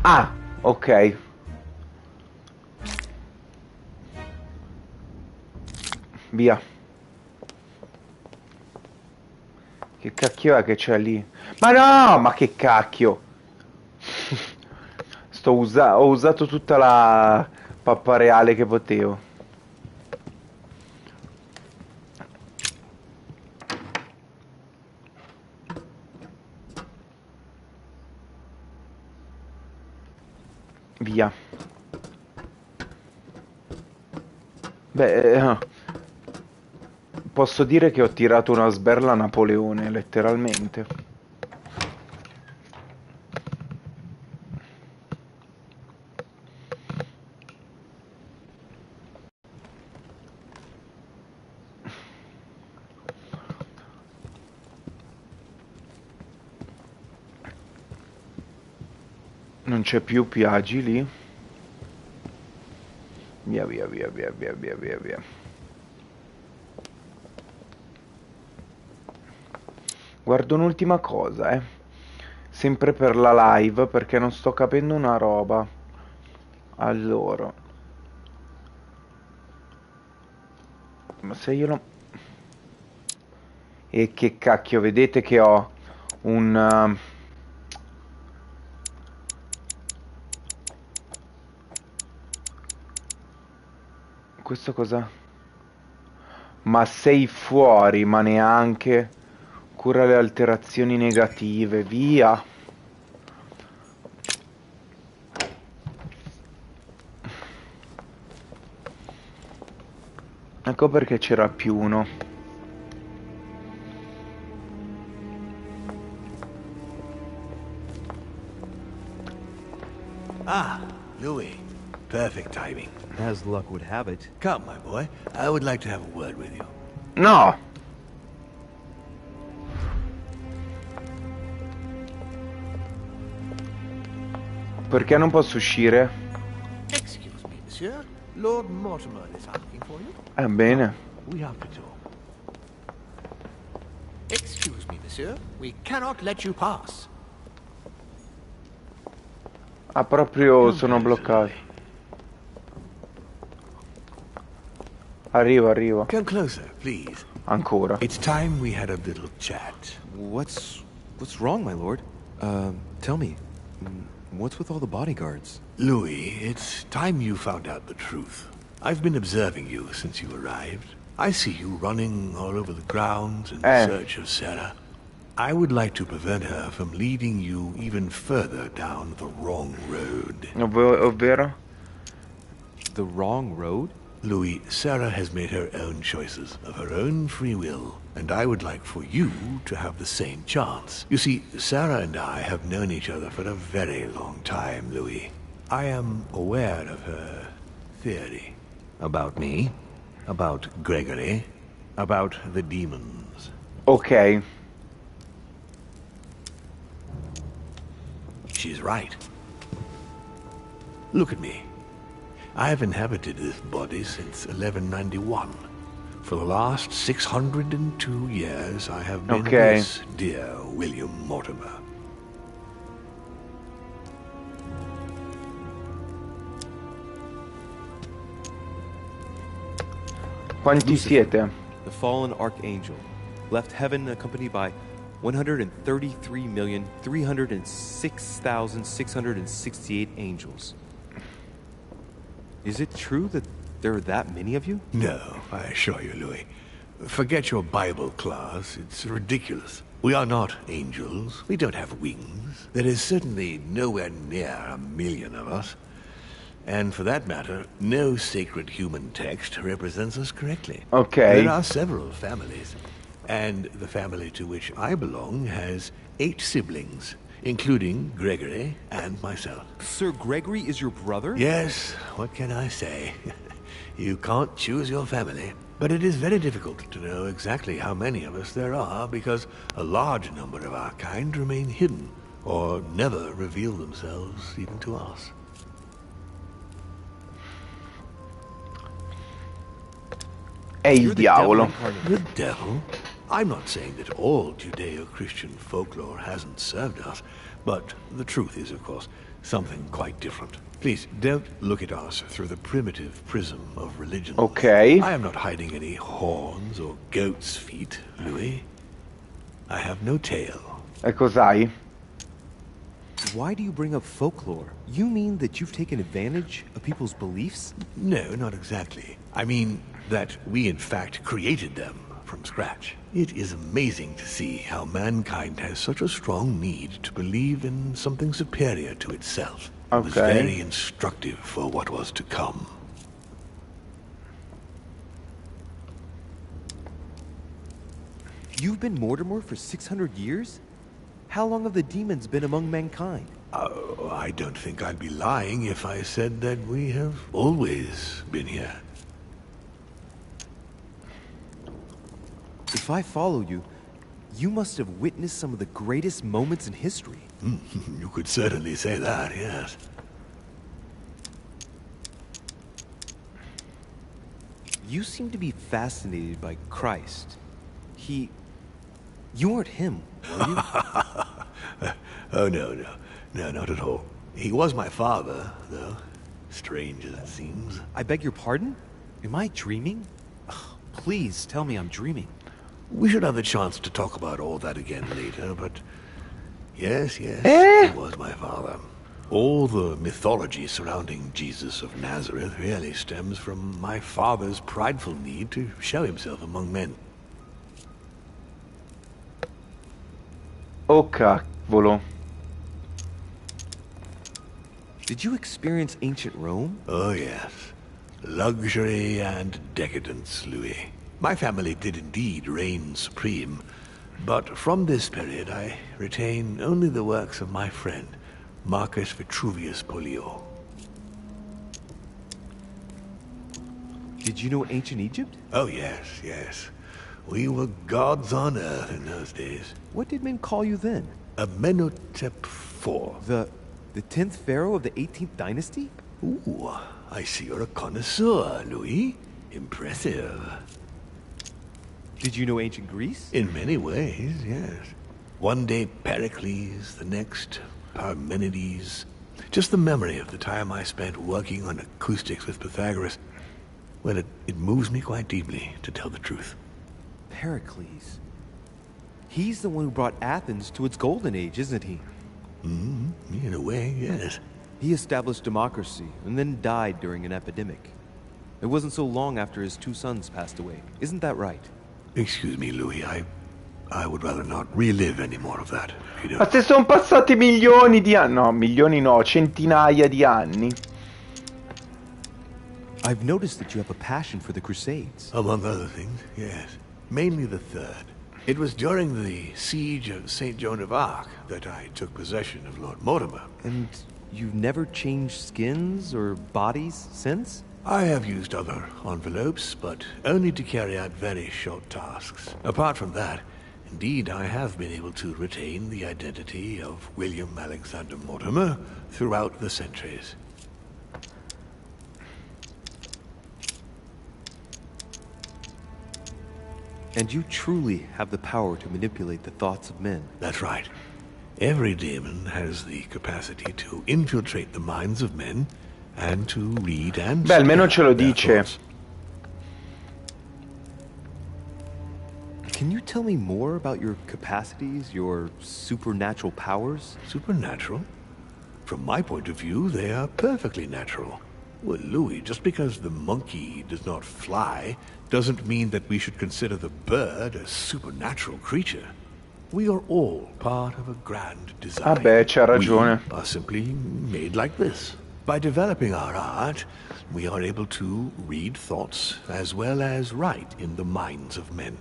Ah, ok. Via. Che cacchio è che c'è lì? Ma no, ma che cacchio. Ho usato tutta la pappa reale che potevo. Via. Beh, posso dire che ho tirato una sberla a Napoleone, letteralmente. Non c'è più Piaggi lì. Via, via, via, via, via, via, via, via. Guardo un'ultima cosa, sempre per la live, perché non sto capendo una roba. Allora. Ma se io lo... E che cacchio, vedete che ho un... Questo cosa? Ma sei fuori, ma neanche. Cura le alterazioni negative, via. Ecco perché c'era più uno. Ah, Louis. Perfect timing. As luck would have it. Come, my boy. I would like to have a word with you. No! Perché non posso uscire? Excuse me, monsieur. Lord Mortimer is asking for you. Bene. We have to talk. Excuse me, monsieur. We cannot let you pass. Ah, proprio sono bloccato. Arrivo. Come closer, please. Ancora. It's time we had a little chat. What's wrong, my lord? Tell me. What's with all the bodyguards? Louis, it's time you found out the truth. I've been observing you since you arrived. I see you running all over the grounds in search of Sarah. I would like to prevent her from leading you even further down the wrong road. Ovvero? The wrong road? Louis, Sarah has made her own choices of her own free will, and I would like for you to have the same chance. You see, Sarah and I have known each other for a very long time, Louis. I am aware of her theory. About me, about Gregory, about the demons. Ok. She's right. Look at me. I have inhabited this body since 1191. For the last 602 years, I have been this dear William Mortimer. Quanti Lucifer, siete? the fallen archangel, left heaven accompanied by 133,306,668 angels. Is it true that there are that many of you? No, I assure you, Louis. Forget your Bible class. It's ridiculous. We are not angels. We don't have wings. There is certainly nowhere near 1,000,000 of us. And for that matter, no sacred human text represents us correctly. Okay. There are several families. And the family to which I belong has 8 siblings, including Gregory and myself. Sir Gregory is your brother? Yes, what can I say? You can't choose your family. But it is very difficult to know exactly how many of us there are, because a large number of our kind remain hidden, or never reveal themselves even to us. Il diavolo. The devil? I'm not saying that all Judeo-Christian folklore hasn't served us, but the truth is, of course, something quite different. Please, don't look at us through the primitive prism of religion. Okay. I am not hiding any horns or goat's feet, Louis. I have no tail. E cos'hai? Why do you bring up folklore? You mean that you've taken advantage of people's beliefs? No, not exactly. I mean that we in fact created them from scratch. It is amazing to see how mankind has such a strong need to believe in something superior to itself. It was very instructive for what was to come. You've been Mortimer for 600 years? How long have the demons been among mankind? I don't think I'd be lying if I said that we have always been here. If I follow you, you must have witnessed some of the greatest moments in history. You could certainly say that, yes. You seem to be fascinated by Christ. You weren't him, were you? Oh, no, not at all. He was my father, though. Strange as it seems. I beg your pardon? Am I dreaming? Please tell me I'm dreaming. We should have the chance to talk about all that again later, but yes, he was my father. All the mythology surrounding Jesus of Nazareth really stems from my father's prideful need to show himself among men. Oh, cavolo. Did you experience ancient Rome? Oh, yes. Luxury and decadence, Louis. My family did indeed reign supreme, but from this period I retain only the works of my friend, Marcus Vitruvius Pollio. Did you know ancient Egypt? Oh, yes. We were gods on earth in those days. What did men call you then? Amenhotep IV. The 10th pharaoh of the 18th dynasty? Ooh, I see you're a connoisseur, Louis. Impressive. Did you know ancient Greece? In many ways, yes. One day Pericles, the next Parmenides. Just the memory of the time I spent working on acoustics with Pythagoras. Well, it moves me quite deeply, to tell the truth. Pericles. He's the one who brought Athens to its golden age, isn't he? In a way, yes. He established democracy and then died during an epidemic. It wasn't so long after his 2 sons passed away. Isn't that right? Excuse me, Louis. I would rather not relive any more of that. If you Ma se sono passati milioni di anni... No, milioni no, centinaia di anni. I've noticed that you have a passion for the Crusades. Among other things, yes. Mainly the third. It was during the siege of St. Joan of Arc that I took possession of Lord Mortimer. And you've never changed skins or bodies since? I have used other envelopes, but only to carry out very short tasks. Apart from that, indeed, I have been able to retain the identity of William Alexander Mortimer throughout the centuries. And you truly have the power to manipulate the thoughts of men. That's right. Every demon has the capacity to infiltrate the minds of men and to read and... Beh, almeno ce lo dice. Can you tell me more about your capacities, your supernatural powers? Supernatural? From my point of view, they are perfectly natural. Well, Louis, just because the monkey does not fly doesn't mean that we should consider the bird a supernatural creature. We are all part of a grand design. Vabbè, c'ha ragione. We are simply made like this. By developing our art, we are able to read thoughts as well as write in the minds of men.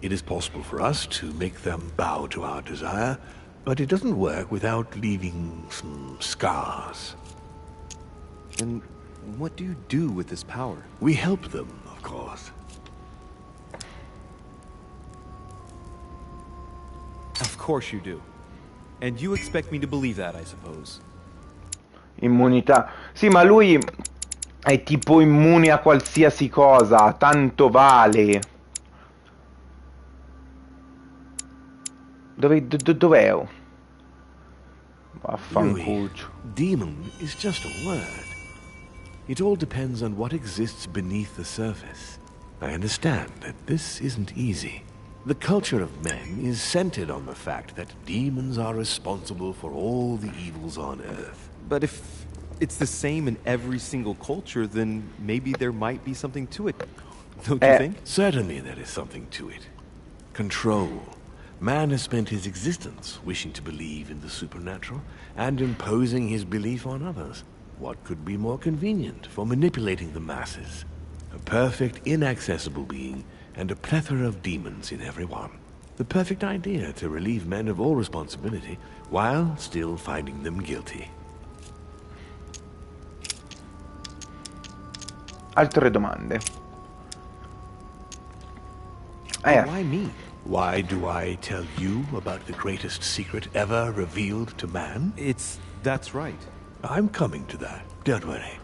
It is possible for us to make them bow to our desire, but it doesn't work without leaving some scars. And what do you do with this power? We help them, of course. Of course you do. And you expect me to believe that, I suppose. Immunità. Sì, ma lui è tipo immune a qualsiasi cosa, tanto vale. Dov'è? Vaffanculo. Demon is just a word. It all depends on what exists beneath the surface. I understand that this isn't easy. The culture of men is centered on the fact that demons are responsible for all the evils on Earth. But if it's the same in every single culture, then maybe there might be something to it. Don't you think? Certainly there is something to it. Control. Man has spent his existence wishing to believe in the supernatural and imposing his belief on others. What could be more convenient for manipulating the masses? A perfect, inaccessible being and a plethora of demons in everyone. The perfect idea to relieve men of all responsibility while still finding them guilty. Altre domande. Why me? Why do I tell you about the greatest secret ever revealed to man? That's right. I'm coming to that. Don't worry.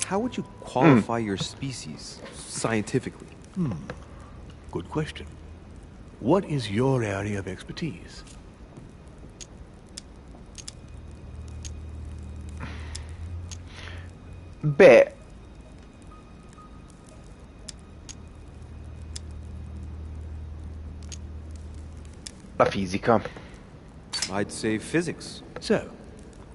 How would you qualify your species, scientifically? Good question. What is your area of expertise? Beh, la fisica. I'd say physics. So,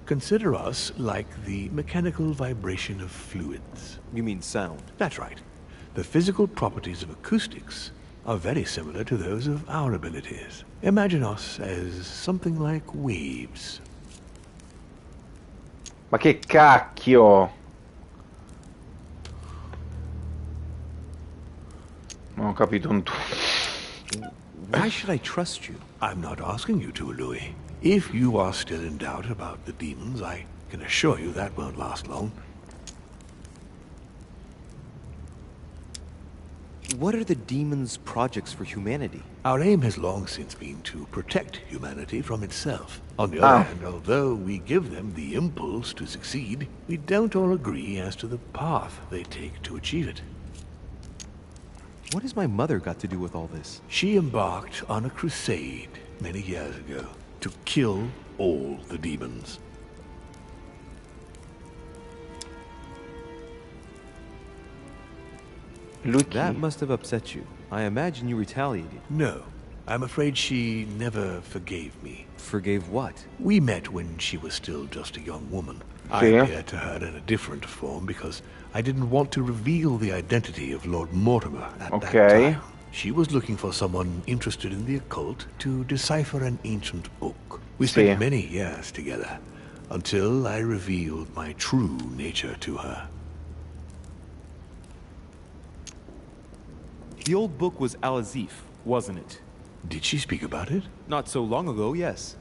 consider us like the mechanical vibration of fluids. You mean sound? That's right. The physical properties of acoustics are very similar to those of our abilities. Imagine us as something like waves. Ma che cacchio? Non ho capito un tuo. Why should I trust you? I'm not asking you to, Louis. If you are still in doubt about the demons, I can assure you that won't last long. What are the demons' projects for humanity? Our aim has long since been to protect humanity from itself. On the other hand, although we give them the impulse to succeed, we don't all agree as to the path they take to achieve it. What has my mother got to do with all this? She embarked on a crusade many years ago to kill all the demons. That must have upset you. I imagine you retaliated. No. I'm afraid she never forgave me. Forgave what? We met when she was still just a young woman. I appeared to her in a different form because I didn't want to reveal the identity of Lord Mortimer at that time. She was looking for someone interested in the occult to decipher an ancient book. We spent many years together until I revealed my true nature to her. The old book was Al-Azif, wasn't it? Did she speak about it? Not so long ago, yes.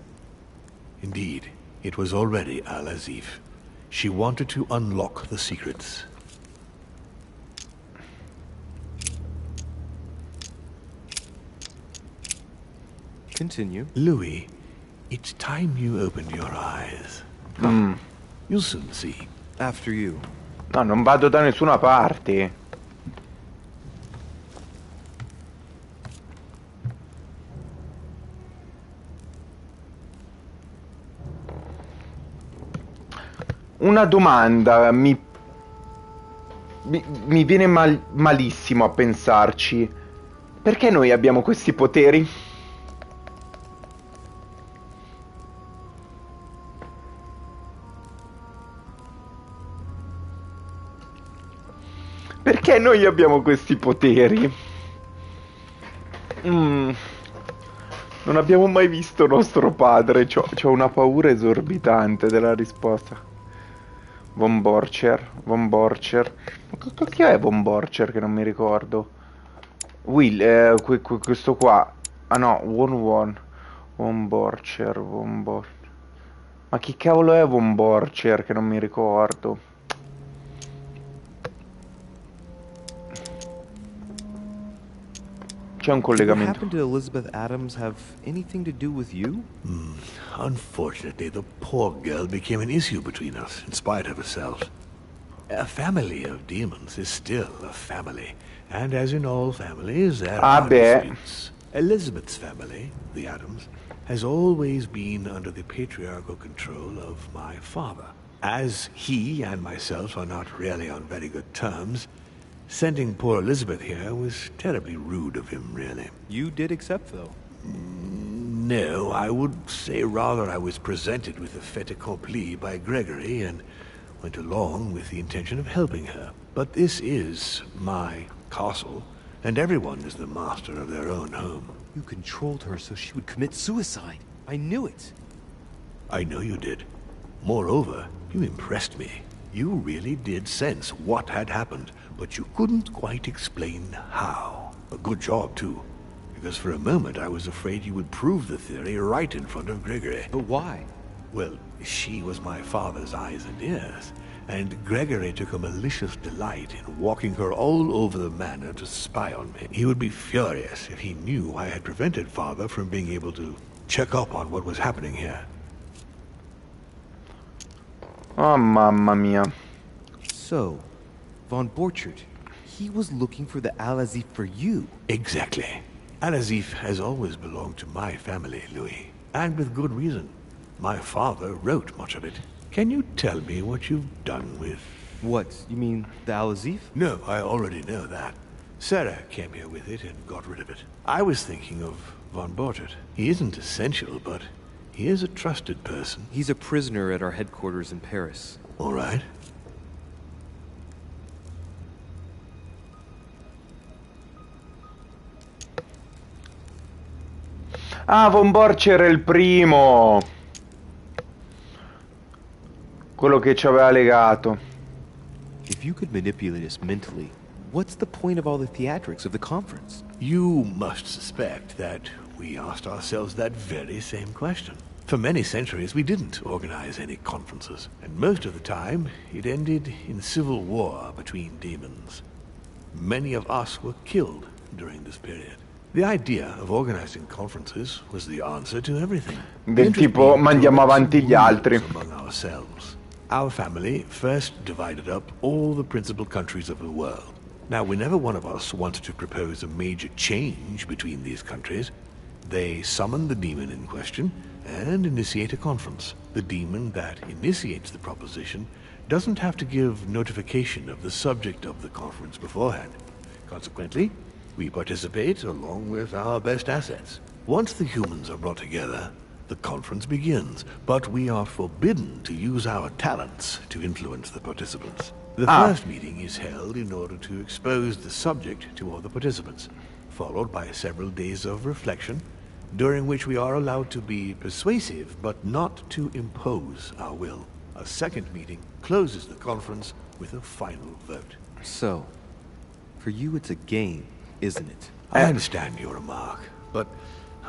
Indeed, it was already Al-Azif. She wanted to unlock the secrets. Continue. Louis, it's time you opened your eyes. You'll soon see. After you. No, non vado da nessuna parte. Una domanda, mi viene malissimo a pensarci. Perché noi abbiamo questi poteri? Perché noi abbiamo questi poteri? Non abbiamo mai visto nostro padre. C'ho una paura esorbitante della risposta. Von Borcher. Chi è Von Borcher che non mi ricordo? Will, questo qua. Ah no, Von Borcher. Ma chi cavolo è Von Borcher che non mi ricordo? C'è un collegamento. What happened to Elizabeth Adams have anything to do with you? Unfortunately, the poor girl became an issue between us, in spite of herself. A family of demons is still a family, and as in all families, there are disputes. Elizabeth's family, the Adams, has always been under the patriarchal control of my father. As he and myself are not really on very good terms, sending poor Elizabeth here was terribly rude of him, really. You did accept, though. No, I would say rather I was presented with a fait accompli by Gregory and went along with the intention of helping her. But this is my castle, and everyone is the master of their own home. You controlled her so she would commit suicide. I knew it. I know you did. Moreover, you impressed me. You really did sense what had happened, but you couldn't quite explain how. A good job, too. Because for a moment I was afraid you would prove the theory right in front of Gregory. But why? Well, she was my father's eyes and ears, and Gregory took a malicious delight in walking her all over the manor to spy on me. He would be furious if he knew I had prevented father from being able to check up on what was happening here. Oh, mamma mia. So, Von Borchert, he was looking for the Al-Azif for you. Exactly. Al-Azif has always belonged to my family, Louis. And with good reason. My father wrote much of it. Can you tell me what you've done with... What? You mean the Al-Azif? No, I already know that. Sarah came here with it and got rid of it. I was thinking of Von Borchert. He isn't essential, but he is a trusted person. He's a prisoner at our headquarters in Paris. All right. Ah, Von Borcher era il primo. Quello che ci aveva legato. If you could manipulate us mentally, what's the point of all the theatrics of the conference? You must suspect that we asked ourselves that very same question. For many centuries we didn't organize any conferences, and most of the time it ended in civil war between demons. Many of us were killed during this period. The idea of organizing conferences was the answer to everything. Del tipo, mandiamo avanti gli altri. Among ourselves. Our family first divided up all the principal countries of the world. Now, whenever one of us wanted to propose a major change between these countries, they summon the demon in question and initiate a conference. The demon that initiates the proposition doesn't have to give notification of the subject of the conference beforehand. Consequently, we participate along with our best assets. Once the humans are brought together, the conference begins, but we are forbidden to use our talents to influence the participants. The first meeting is held in order to expose the subject to all the participants, followed by several days of reflection, during which we are allowed to be persuasive but not to impose our will. A second meeting closes the conference with a final vote. So, for you it's a game, isn't it? I understand your remark, but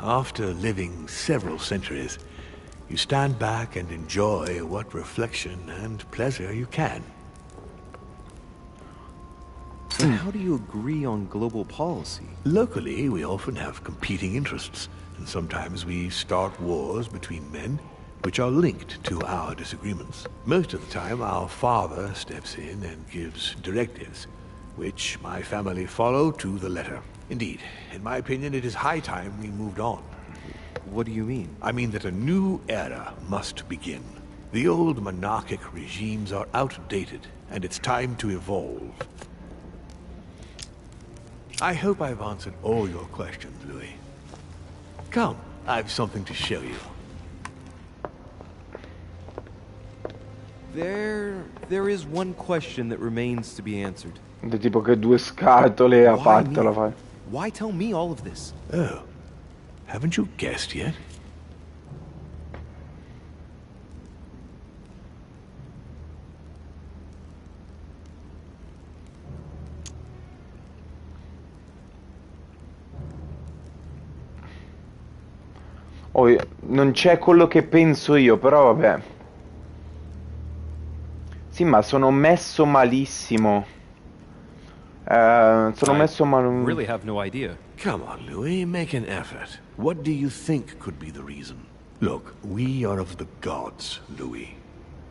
after living several centuries, you stand back and enjoy what reflection and pleasure you can. So how do you agree on global policy? Locally, we often have competing interests, and sometimes we start wars between men which are linked to our disagreements. Most of the time, our father steps in and gives directives, which my family follow to the letter. Indeed, in my opinion, it is high time we moved on. What do you mean? I mean that a new era must begin. The old monarchic regimes are outdated, and it's time to evolve. I hope I've answered all your questions, Louis. Come, I've something to show you. There is one question that remains to be answered. Tipo che due scatole ha fatto la fai. Why tell me all of this? Oh, haven't you guessed yet? Oh, non c'è quello che penso io, però vabbè. Sì, ma sono messo malissimo. Sono messo male. Really have no idea. Come on, Louis, make an effort. What do you think could be the reason? Look, we are of the gods, Louis.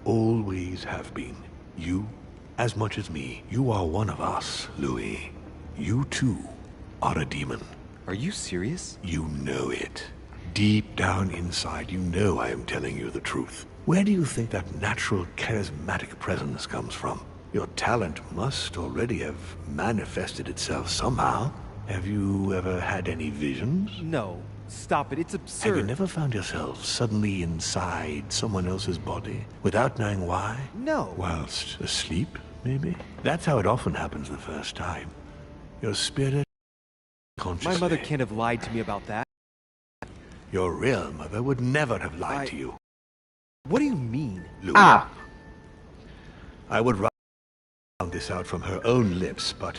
Always have been. You, as much as me. You are one of us, Louis. You too are a demon. Are you serious? You know it. Deep down inside, you know I am telling you the truth. Where do you think that natural, charismatic presence comes from? Your talent must already have manifested itself somehow. Have you ever had any visions? No. Stop it. It's absurd. Have you never found yourself suddenly inside someone else's body, without knowing why? No. Whilst asleep, maybe? That's how it often happens the first time. Your spirit consciously. My mother can't have lied to me about that. Your real mother would never have lied to you. What do you mean? Louis. I would rather find this out from her own lips, but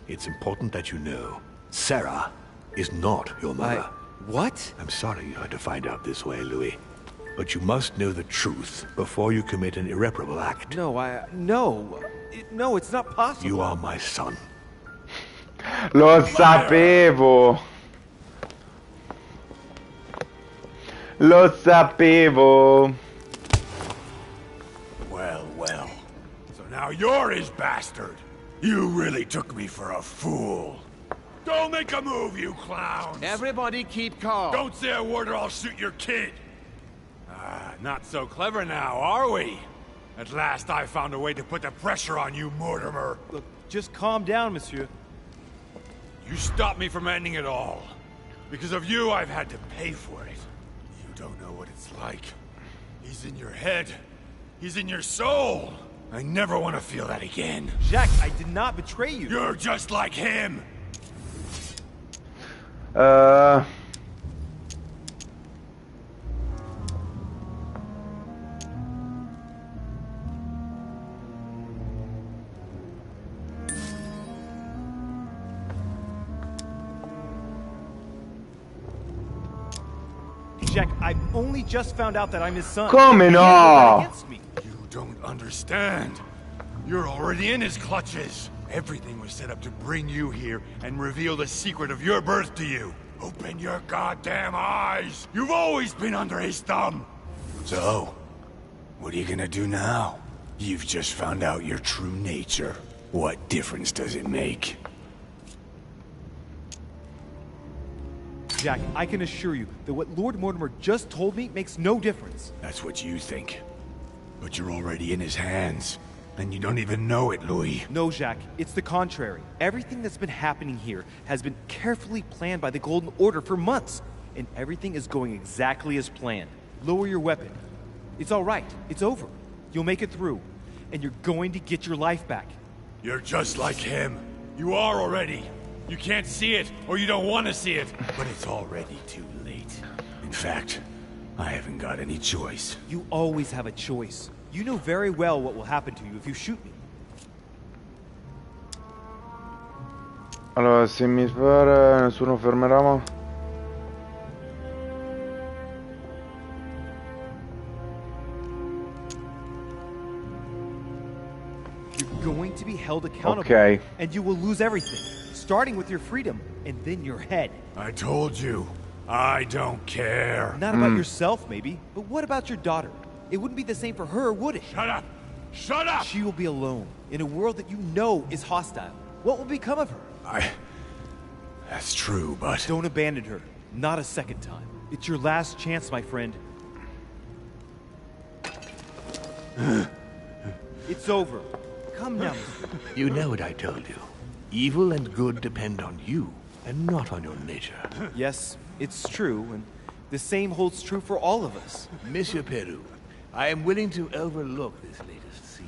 it's important that you know. Sarah is not your mother. What? I'm sorry you had to find out this way, Louis. But you must know the truth before you commit an irreparable act. No, it's not possible. You are my son. Lo sapevo. Lo sapevo. Well. So now you're his bastard. You really took me for a fool. Don't make a move, you clowns! Everybody keep calm. Don't say a word or I'll shoot your kid! Not so clever now, are we? At last I found a way to put the pressure on you, Mortimer. Look, just calm down, monsieur. You stopped me from ending it all. Because of you, I've had to pay for it. You don't know what it's like. He's in your head. He's in your soul. I never want to feel that again. Jack, I did not betray you. You're just like him. Jack, I've only just found out that I'm his son. Come no? You don't understand. You're already in his clutches. Everything was set up to bring you here and reveal the secret of your birth to you. Open your goddamn eyes! You've always been under his thumb! So, what are you gonna do now? You've just found out your true nature. What difference does it make? Jack, I can assure you that what Lord Mortimer just told me makes no difference. That's what you think. But you're already in his hands. And you don't even know it, Louis. No, Jack. It's the contrary. Everything that's been happening here has been carefully planned by the Golden Order for months. And everything is going exactly as planned. Lower your weapon. It's all right. It's over. You'll make it through. And you're going to get your life back. You're just like him. You are already. You can't see it, or you don't want to see it. But it's already too late. In fact, I haven't got any choice. You always have a choice. You know very well what will happen to you if you shoot me. Allora, se mi spara, nessuno fermerà. You're going to be held accountable. Okay. And you will lose everything, starting with your freedom and then your head. I told you, I don't care. Not about yourself, maybe, but what about your daughter? It wouldn't be the same for her, would it? Shut up! Shut up! She will be alone, in a world that you know is hostile. What will become of her? That's true, but... Don't abandon her. Not a second time. It's your last chance, my friend. It's over. Come now, monsieur. You know what I told you. Evil and good depend on you, and not on your nature. Yes, it's true, and the same holds true for all of us. Monsieur Peru, I am willing to overlook this latest scene.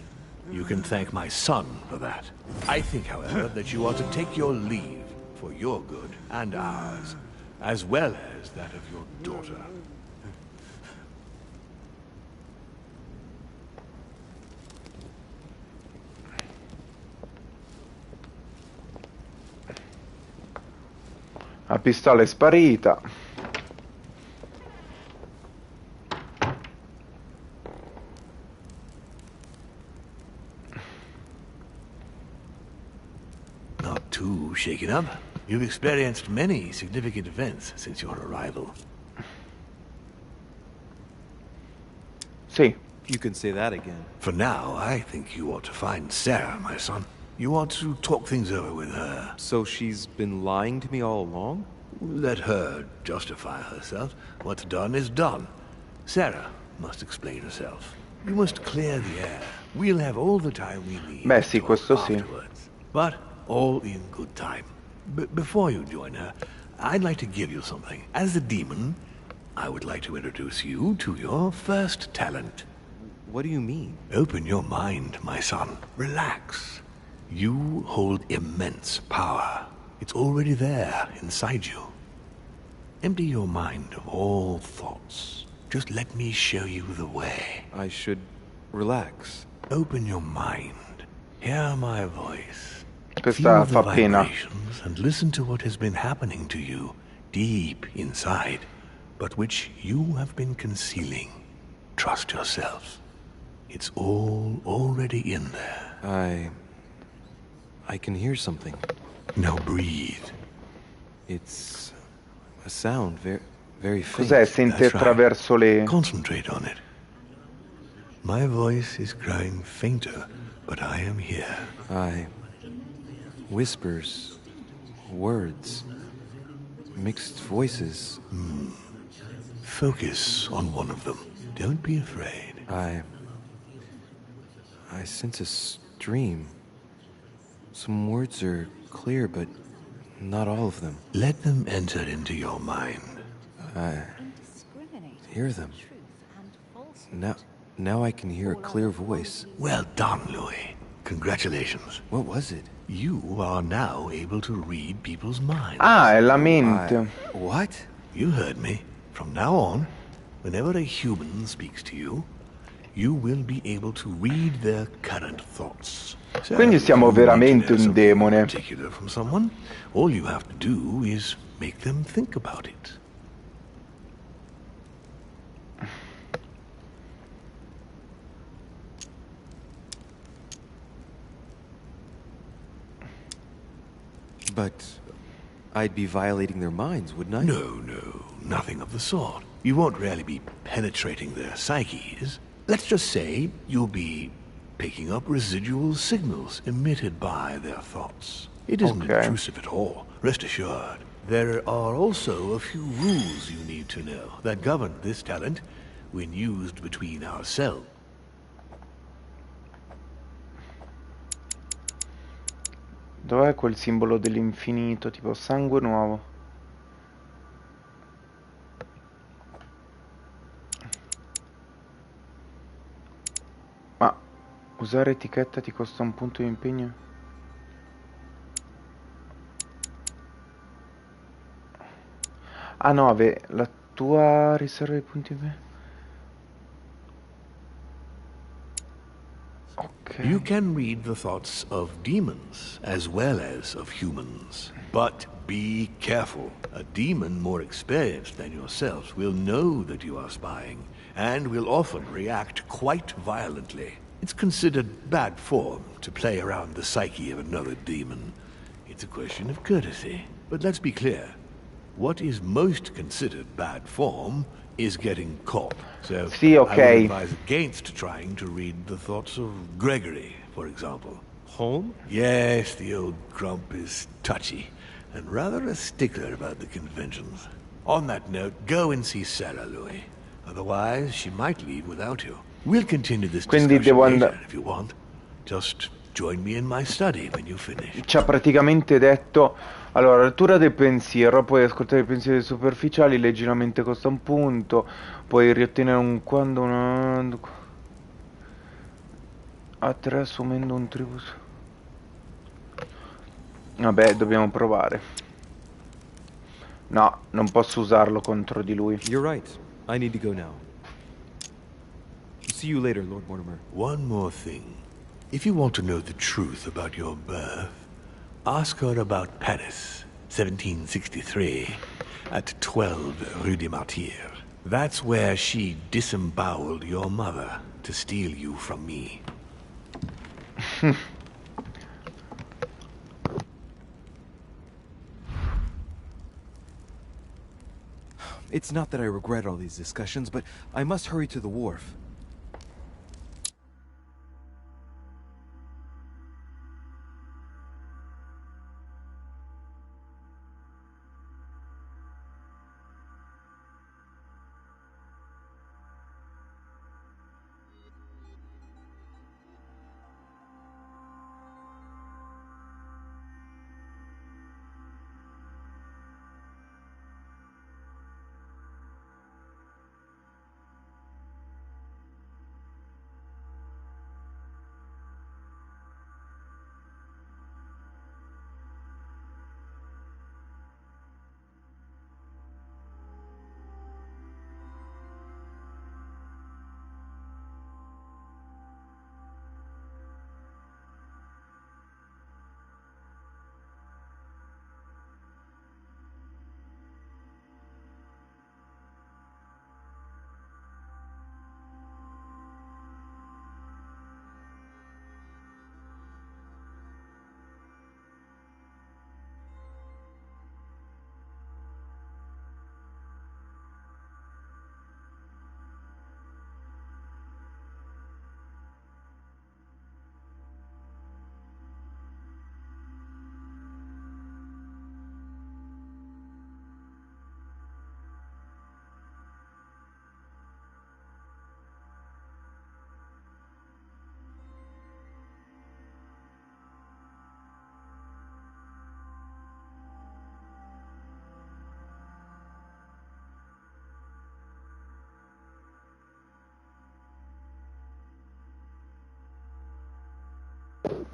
You can thank my son for that. I think, however, that you ought to take your leave for your good and ours, as well as that of your daughter. La pistola è sparita. Not too shaken up. You've experienced many significant events since your arrival. Sì. You can say that again. For now, I think you ought to find Sarah, my son. You ought to talk things over with her. So she's been lying to me all along? Let her justify herself. What's done is done. Sarah must explain herself. You must clear the air. We'll have all the time we need. Beh, sì, questo sì. Afterwards. But all in good time. Before you join her, I'd like to give you something. As a demon, I would like to introduce you to your first talent. What do you mean? Open your mind, my son. Relax. You hold immense power. It's already there, inside you. Empty your mind of all thoughts. Just let me show you the way. I should relax. Open your mind. Hear my voice. Questa Feel the fa pena. vibrations and listen to what has been happening to you deep inside, but which you have been concealing. Trust yourself. It's all already in there. I can hear something. Now breathe. It's a sound very faint. Cos'è? Sente That's right. attraverso le... Concentrate on it. My voice is growing fainter, but I am here. Whispers, words, mixed voices. Focus on one of them. Don't be afraid. I sense a stream. Some words are clear, but not all of them. Let them enter into your mind. I hear them. Now I can hear a clear voice. Well done, Louis. Congratulations. What was it? You are now able to read people's minds. Ah, è la mente. What? You heard me. From now on, whenever a human speaks to you, you will be able to read their current thoughts. So, Quindi siamo veramente un demone. Particular from someone, all you have to do is make them think about it. But I'd be violating their minds, wouldn't I? No, nothing of the sort. You won't really be penetrating their psyches. Let's just say you'll be picking up residual signals emitted by their thoughts. It isn't intrusive at all, rest assured. There are also a few rules you need to know that govern this talent when used between ourselves. Dov'è quel simbolo dell'infinito, tipo sangue nuovo? Ma usare etichetta ti costa un punto di impegno? Ah no, la tua riserva di punti impegno. You can read the thoughts of demons as well as of humans. But be careful. A demon more experienced than yourself will know that you are spying, and will often react quite violently. It's considered bad form to play around the psyche of another demon. It's a question of courtesy. But let's be clear. What is most considered bad form is getting caught. So Sì, ok. I would advise against trying to read the thoughts of Gregory, for example. Home? Yes, the old grump is touchy, and rather a stickler about the conventions. On that note, go and see Sarah, Louis. Otherwise, she might leave without you. We'll continue this Quindi discussion devo later andare. if you want. Just join me in my study when you finish. Ci ha praticamente detto: allora, lettura del pensiero, puoi ascoltare i pensieri superficiali, leggi la mente costa un punto, puoi riottenere un quando una a 3 assumendo un tribus. Vabbè, dobbiamo provare. No, non posso usarlo contro di lui. You're right. I need to go now. See you later, Lord Mortimer. One more thing. If you want to know the truth about your birth, ask her about Paris, 1763, at 12 Rue des Martyrs. That's where she disemboweled your mother to steal you from me. It's not that I regret all these discussions, but I must hurry to the wharf.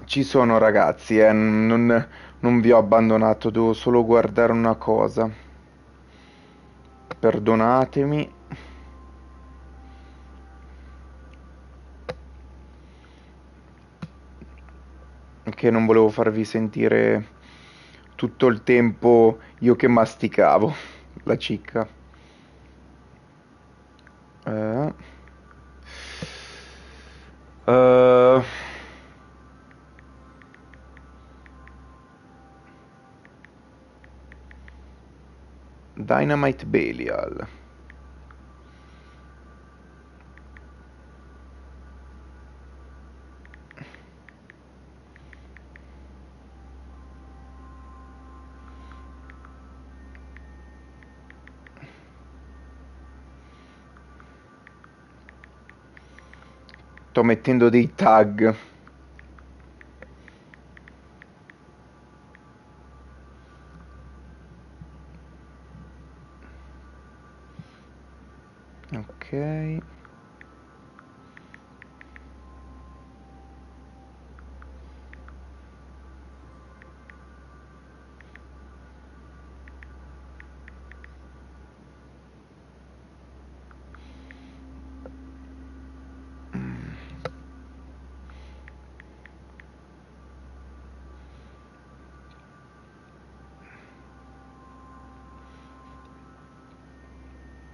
Ci sono ragazzi, non vi ho abbandonato, devo solo guardare una cosa. Perdonatemi. Che non volevo farvi sentire tutto il tempo io che masticavo la cicca. Eh, Dynamite Belial. Sto mettendo dei tag. Ok.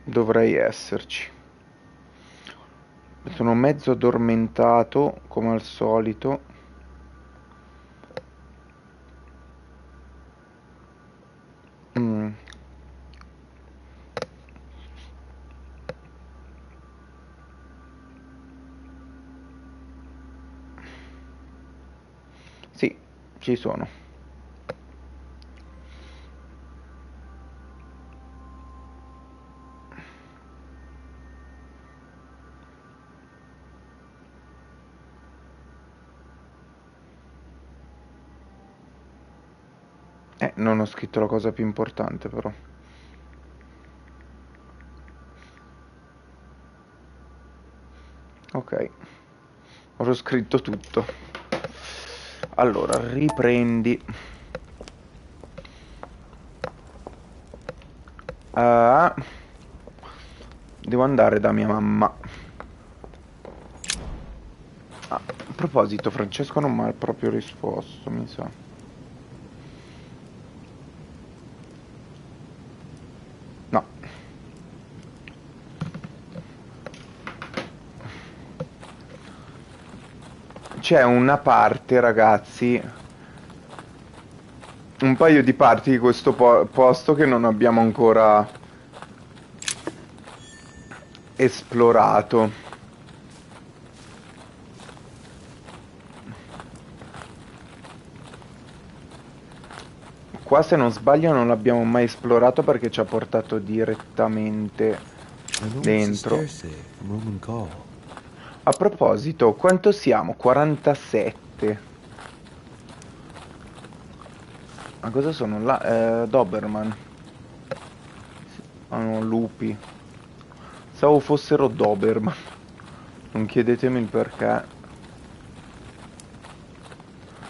Dovrei esserci. Sono mezzo addormentato, come al solito. Sì, ci sono. Non ho scritto la cosa più importante, però. Ok. Ho scritto tutto. Allora, riprendi. Devo andare da mia mamma. A proposito, Francesco non mi ha proprio risposto, mi sa. No. C'è una parte, ragazzi, un paio di parti di questo posto che non abbiamo ancora esplorato. Qua, se non sbaglio, non l'abbiamo mai esplorato perché ci ha portato direttamente dentro. A proposito, quanto siamo? 47. Ma cosa sono là? Doberman. Ah no, lupi. Pensavo fossero Doberman. Non chiedetemi il perché.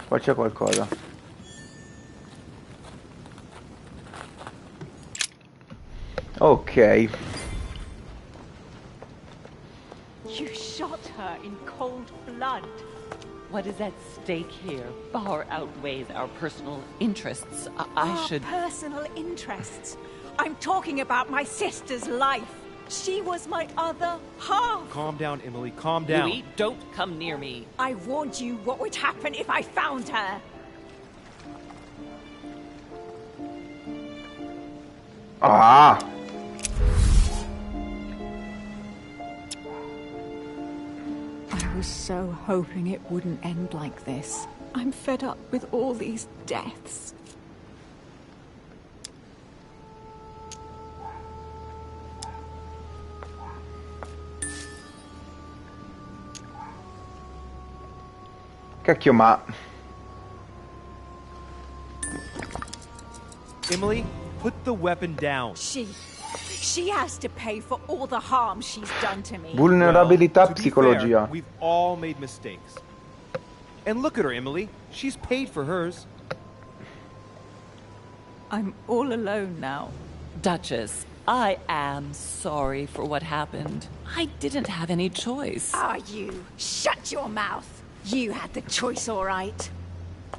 Qua c'è qualcosa. Ok. You shot her in cold blood. What is at stake here far outweighs our personal interests. I should... Personal interests? I'm talking about my sister's life. She was my other half. Calm down, Emily, calm down. Louis, don't come near me. I warned you what would happen if I found her. Ah! I was so hoping it wouldn't end like this. I'm fed up with all these deaths. Cacchio, ma... Emily, put the weapon down. She has to pay for all the harm she's done to me. Vulnerabilità, to be psicologia. fair, we've all made mistakes. And look at her, Emily. She's paid for hers. I'm all alone now. Duchess, I am sorry for what happened. I didn't have any choice. Ah, you! Shut your mouth! You had the choice, all right.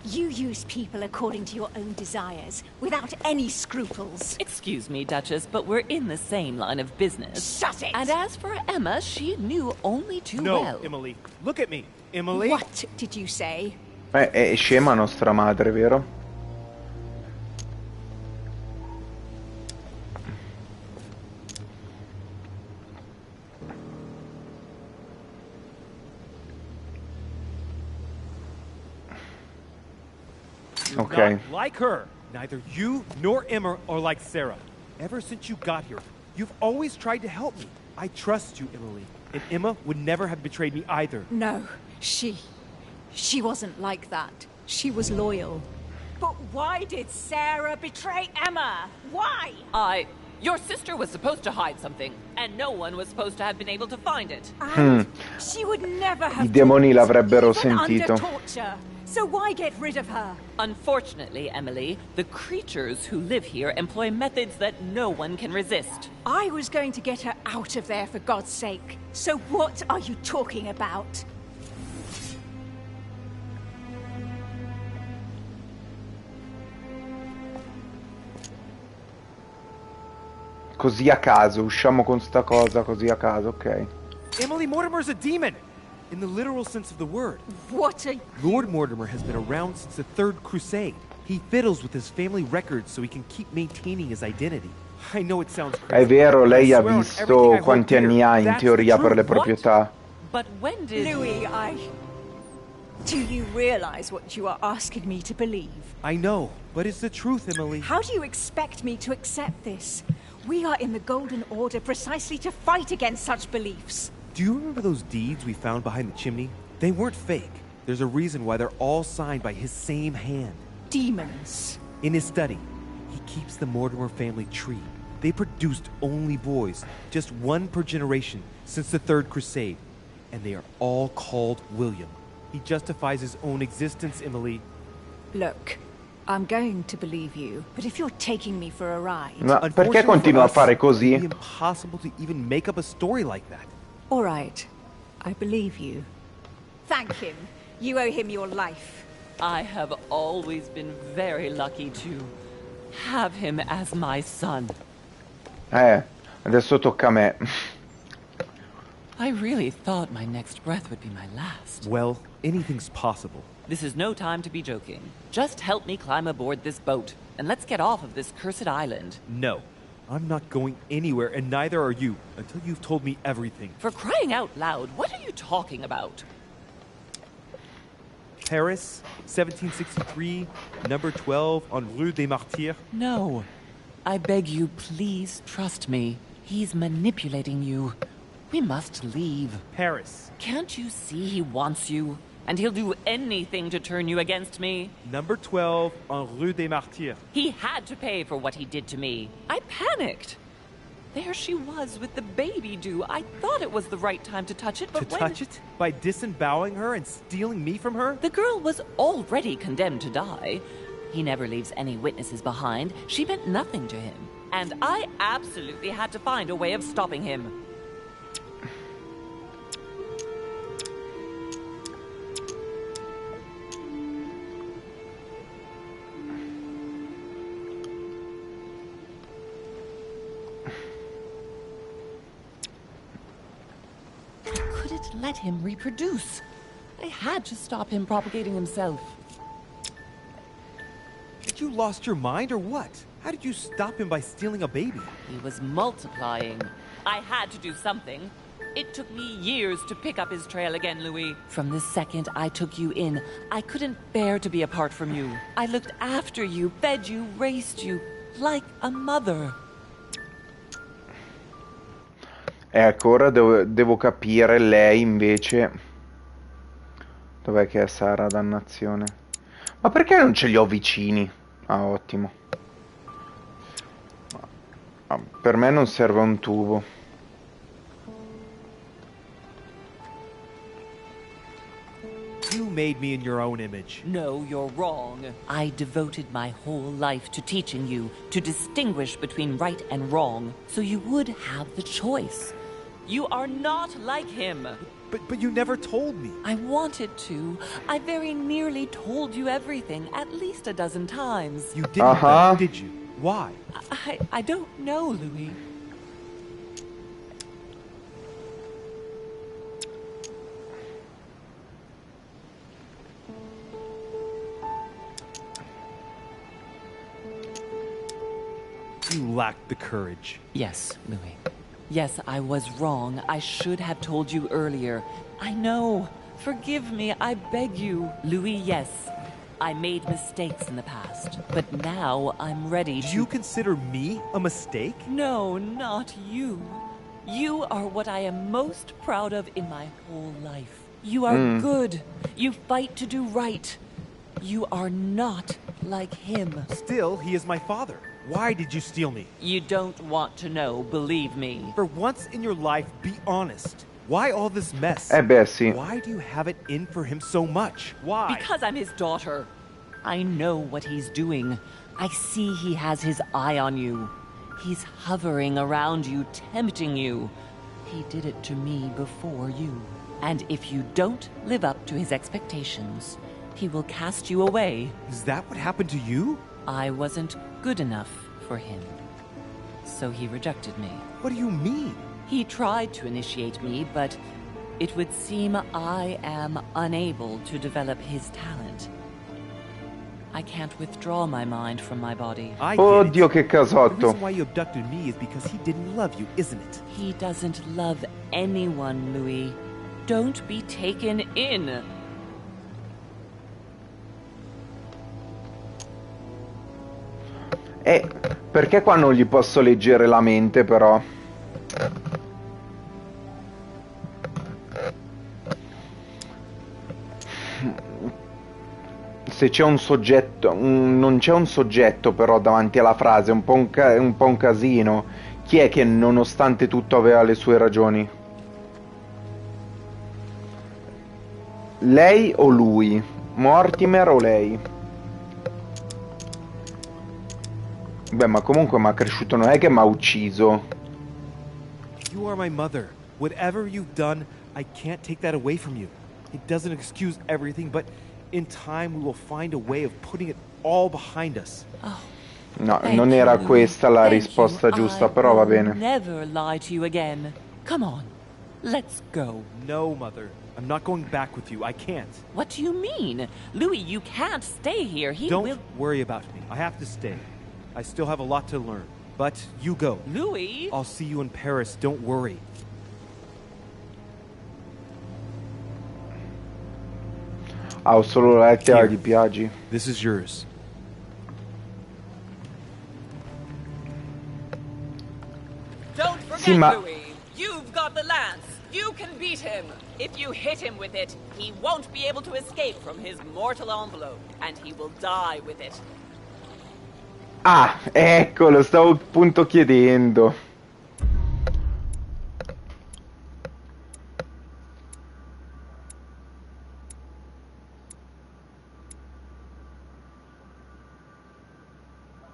You use people according to your own desires, without any scruples. Excuse me, Duchess, but we're in the same line of business. Shut it! And as for Emma, she knew only too well. No, Emily. Look at me. Emily? What did you say? È scema nostra madre, vero? Okay. Not like her. Neither you nor Emma are like Sarah. Ever since you got here, you've always tried to help me. I trust you, Emily. And Emma would never have betrayed me either. No, she wasn't like that. She was loyal. But why did Sarah betray Emma? Why? Your sister was supposed to hide something, and no one was supposed to have been able to find it. And she would never have I demoni told us, l'avrebbero even sentito. under torture. So why get rid of her? Unfortunately, Emily, the creatures who live here employ methods that no one can resist. I was going to get her out of there, for God's sake. So what are you talking about? Così a caso, usciamo con sta cosa così a caso, ok. Emily, Mortimer's a demon! In the literal sense of the word. What a... Lord Mortimer has been around since the Third Crusade. He fiddles with his family records so he can keep maintaining his identity. I know it sounds crazy. È vero, lei ha I swear on visto everything I hold quanti anni dear, ha in that's teoria the per le truth. proprietà. But when did... Louis, Do you realize what you are asking me to believe? I know, but it's the truth, Emily. How do you expect me to accept this? We are in the Golden Order precisely to fight against such beliefs. Do you remember those deeds we found behind the chimney? They weren't fake. There's a reason why they're all signed by his same hand. Demons. In his study, he keeps the Mortimer family tree. They produced only boys, just one per generation since the Third Crusade, and they are all called William. He justifies his own existence, Emily. Look, I'm going to believe you, but if you're taking me for a ride... Ma perché continua a fare così? It's impossible to even make up a story like that. All right, I believe you. Thank him. You owe him your life. I have always been very lucky to have him as my son. Adesso tocca a me. I really thought my next breath would be my last. Well, anything's possible. This is no time to be joking. Just help me climb aboard this boat, and let's get off of this cursed island. No. I'm not going anywhere, and neither are you, until you've told me everything. For crying out loud, what are you talking about? Paris, 1763, number 12 on Rue des Martyrs. No. I beg you, please trust me. He's manipulating you. We must leave. Paris. Can't you see he wants you? And he'll do anything to turn you against me. Number 12 on Rue des Martyrs. He had to pay for what he did to me. I panicked. There she was with the baby due. I thought it was the right time to touch it, but touch it? By disemboweling her and stealing me from her? The girl was already condemned to die. He never leaves any witnesses behind. She meant nothing to him. And I absolutely had to find a way of stopping him. Let him reproduce. I had to stop him propagating himself. Did you lost your mind or what? How did you stop him by stealing a baby? He was multiplying. I had to do something. It took me years to pick up his trail again, Louis. From the second I took you in, I couldn't bear to be apart from you. I looked after you, fed you, raised you, like a mother. Ecco, ora devo capire lei invece. Dov'è che è Sara, dannazione? Ma perché non ce li ho vicini? Ah, ottimo. Per me non serve un tubo. You made me in your own image. No, you're wrong. I devoted my whole life to teaching you to distinguish between right and wrong, so you would have the choice. You are not like him. But you never told me. I wanted to. I very nearly told you everything, at least a dozen times. You didn't, though, did you? Why? I don't know, Louis. You lacked the courage. Yes, Louis. Yes, I was wrong. I should have told you earlier. I know. Forgive me, I beg you. Louis, yes. I made mistakes in the past, but now I'm ready to... Do you consider me a mistake? No, not you. You are what I am most proud of in my whole life. You are good. You fight to do right. You are not like him. Still, he is my father. Why did you steal me? You don't want to know, believe me. For once in your life, be honest. Why all this mess? Beh, sì. Why do you have it in for him so much? Why? Because I'm his daughter. I know what he's doing. I see he has his eye on you. He's hovering around you, tempting you. He did it to me before you. And if you don't live up to his expectations, he will cast you away. Is that what happened to you? I wasn't good enough for him. So he rejected me. What do you mean? He tried to initiate me, but it would seem I am unable to develop his talent. I can't withdraw my mind from my body. Oddio, che casotto. The reason why you abducted me is because he didn't love you, isn't it? He doesn't love anyone, Louis. Don't be taken in. Perché qua non gli posso leggere la mente, però? se c'è un soggetto, non c'è un soggetto però davanti alla frase, è un po' un po' un casino. Chi è che nonostante tutto aveva le sue ragioni? Lei o lui? Mortimer o lei? Beh, ma comunque mi ha cresciuto, non è che mi ha ucciso. You are my mother. Whatever you've done, I can't take that away from you. It doesn't excuse everything, but in time we will find a way of putting it all behind us. No, non era questa la risposta giusta, però va bene. Never lie to you again. Come on, let's go. No, Mother. I'm not going back with you. I can't. What do you mean? Louis, you can't stay here. Don't worry about me. I have to stay. I still have a lot to learn. But you go. Louis? I'll see you in Paris. Don't worry. Ho solo la lettera di Piaggi. This is yours. Don't forget, Sì, ma... Louis. You've got the lance. You can beat him. If you hit him with it, he won't be able to escape from his mortal envelope, and he will die with it. Ah, ecco, lo stavo appunto chiedendo.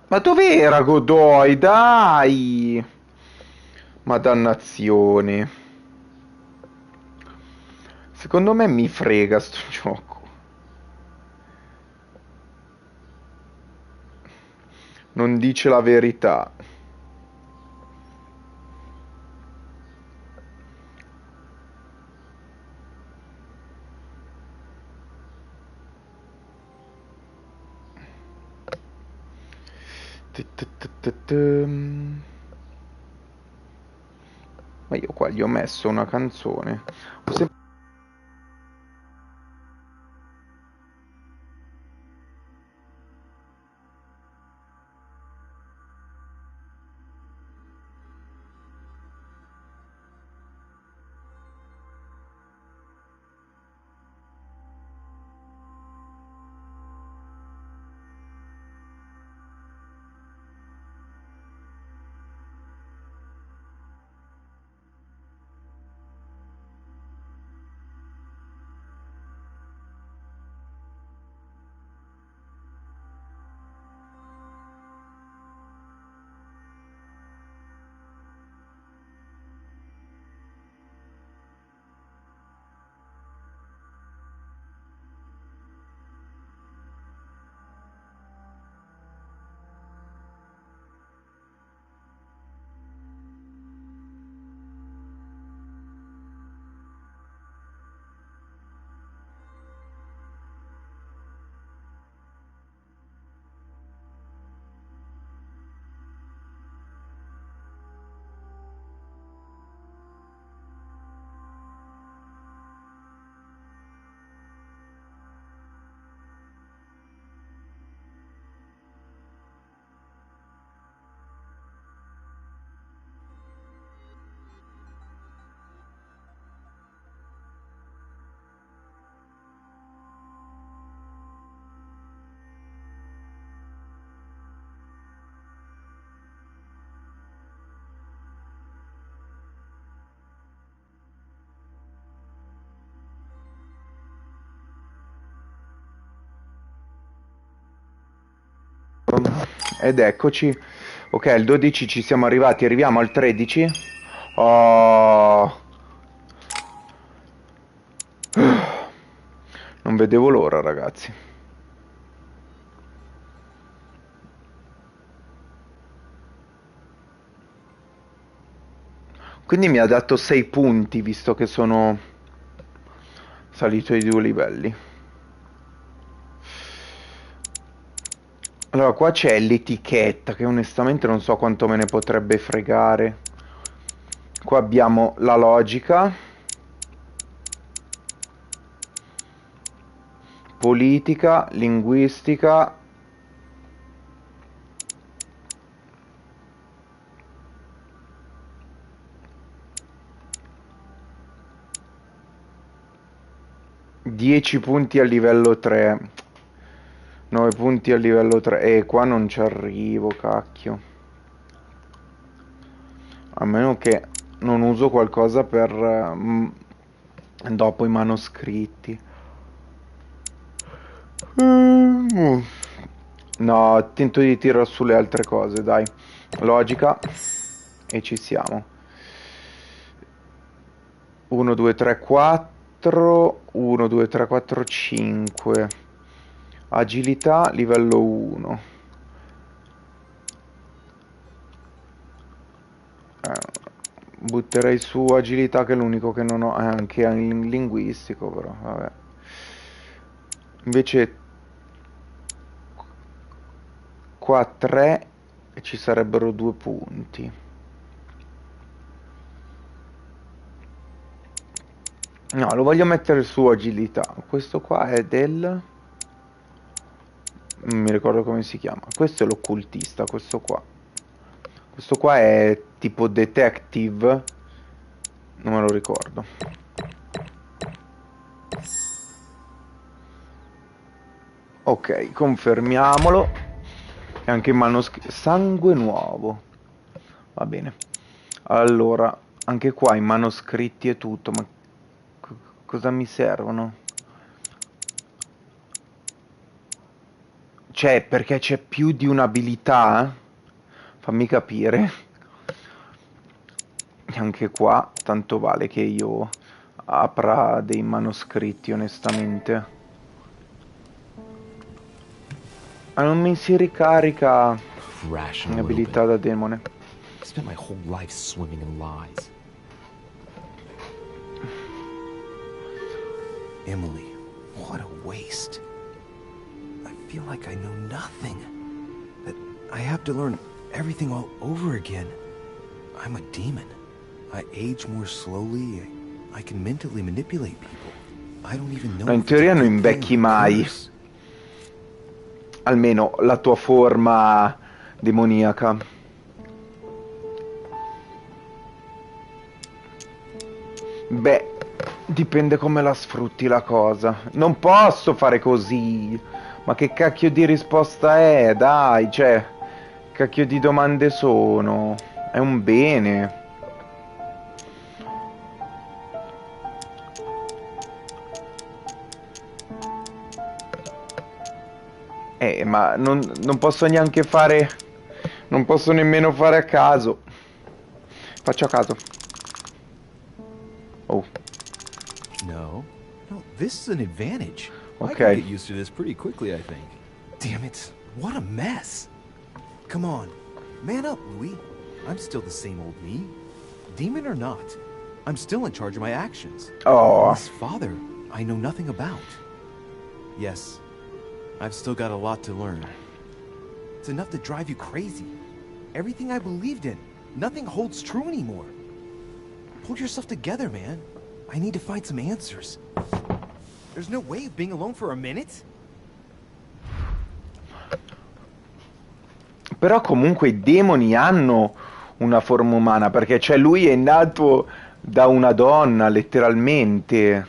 Ma dov'era Godoy? Dai! Ma dannazione. Secondo me mi frega sto gioco. Non dice la verità. Ma io qua gli ho messo una canzone. Ho sempre... Ed eccoci. Ok, al 12 ci siamo arrivati, arriviamo al 13. Oh. Non vedevo l'ora, ragazzi. Quindi mi ha dato 6 punti, visto che sono salito di 2 livelli. Allora, qua c'è l'etichetta, che onestamente non so quanto me ne potrebbe fregare. Qua abbiamo la logica, politica, linguistica, (10 punti a livello 3). 9 punti a livello 3. Qua non ci arrivo, cacchio. A meno che non uso qualcosa per dopo i manoscritti. No, tento di tirare sulle altre cose, dai. Logica. E ci siamo. 1, 2, 3, 4. 1, 2, 3, 4, 5. Agilità, livello 1. Butterei su agilità, che è l'unico che non ho. Anche in linguistico, però, vabbè. Invece qua 3 e ci sarebbero 2 punti. No, lo voglio mettere su agilità. Questo qua è del... non mi ricordo come si chiama. Questo è l'occultista, questo qua. Questo qua è tipo detective. Non me lo ricordo. Ok, confermiamolo. E anche il manoscritto. Sangue nuovo. Va bene. Allora, anche qua i manoscritti e tutto, ma cosa mi servono? Cioè, perché c'è più di un'abilità? Fammi capire. Anche qua, tanto vale che io apra dei manoscritti, onestamente. Ma non mi si ricarica l'abilità da demone. I spent my whole life swimming in lies. Emily, what a waste. I feel like I know nothing. That I have to learn everything all over again. I'm a demon. I age more slowly. I can mentally manipulate people. I don't even know. No, in teoria non invecchi mai. Almeno la tua forma demoniaca. Beh, dipende come la sfrutti la cosa. Non posso fare così. Ma che cacchio di risposta è? Dai, cioè, cacchio di domande sono? È un bene. Ma non posso neanche fare... Non posso nemmeno fare a caso. Faccio a caso. Oh. No, this is an advantage. I Okay. can get used to this pretty quickly, I think. Damn it, what a mess. Come on, man up, Louis. I'm still the same old me. Demon or not, I'm still in charge of my actions. Oh. This father, I know nothing about. Yes, I've still got a lot to learn. It's enough to drive you crazy. Everything I believed in, nothing holds true anymore. Pull yourself together, man. I need to find some answers. There's no way of being alone for a minute? Però comunque i demoni hanno una forma umana, perché cioè lui è nato da una donna, letteralmente.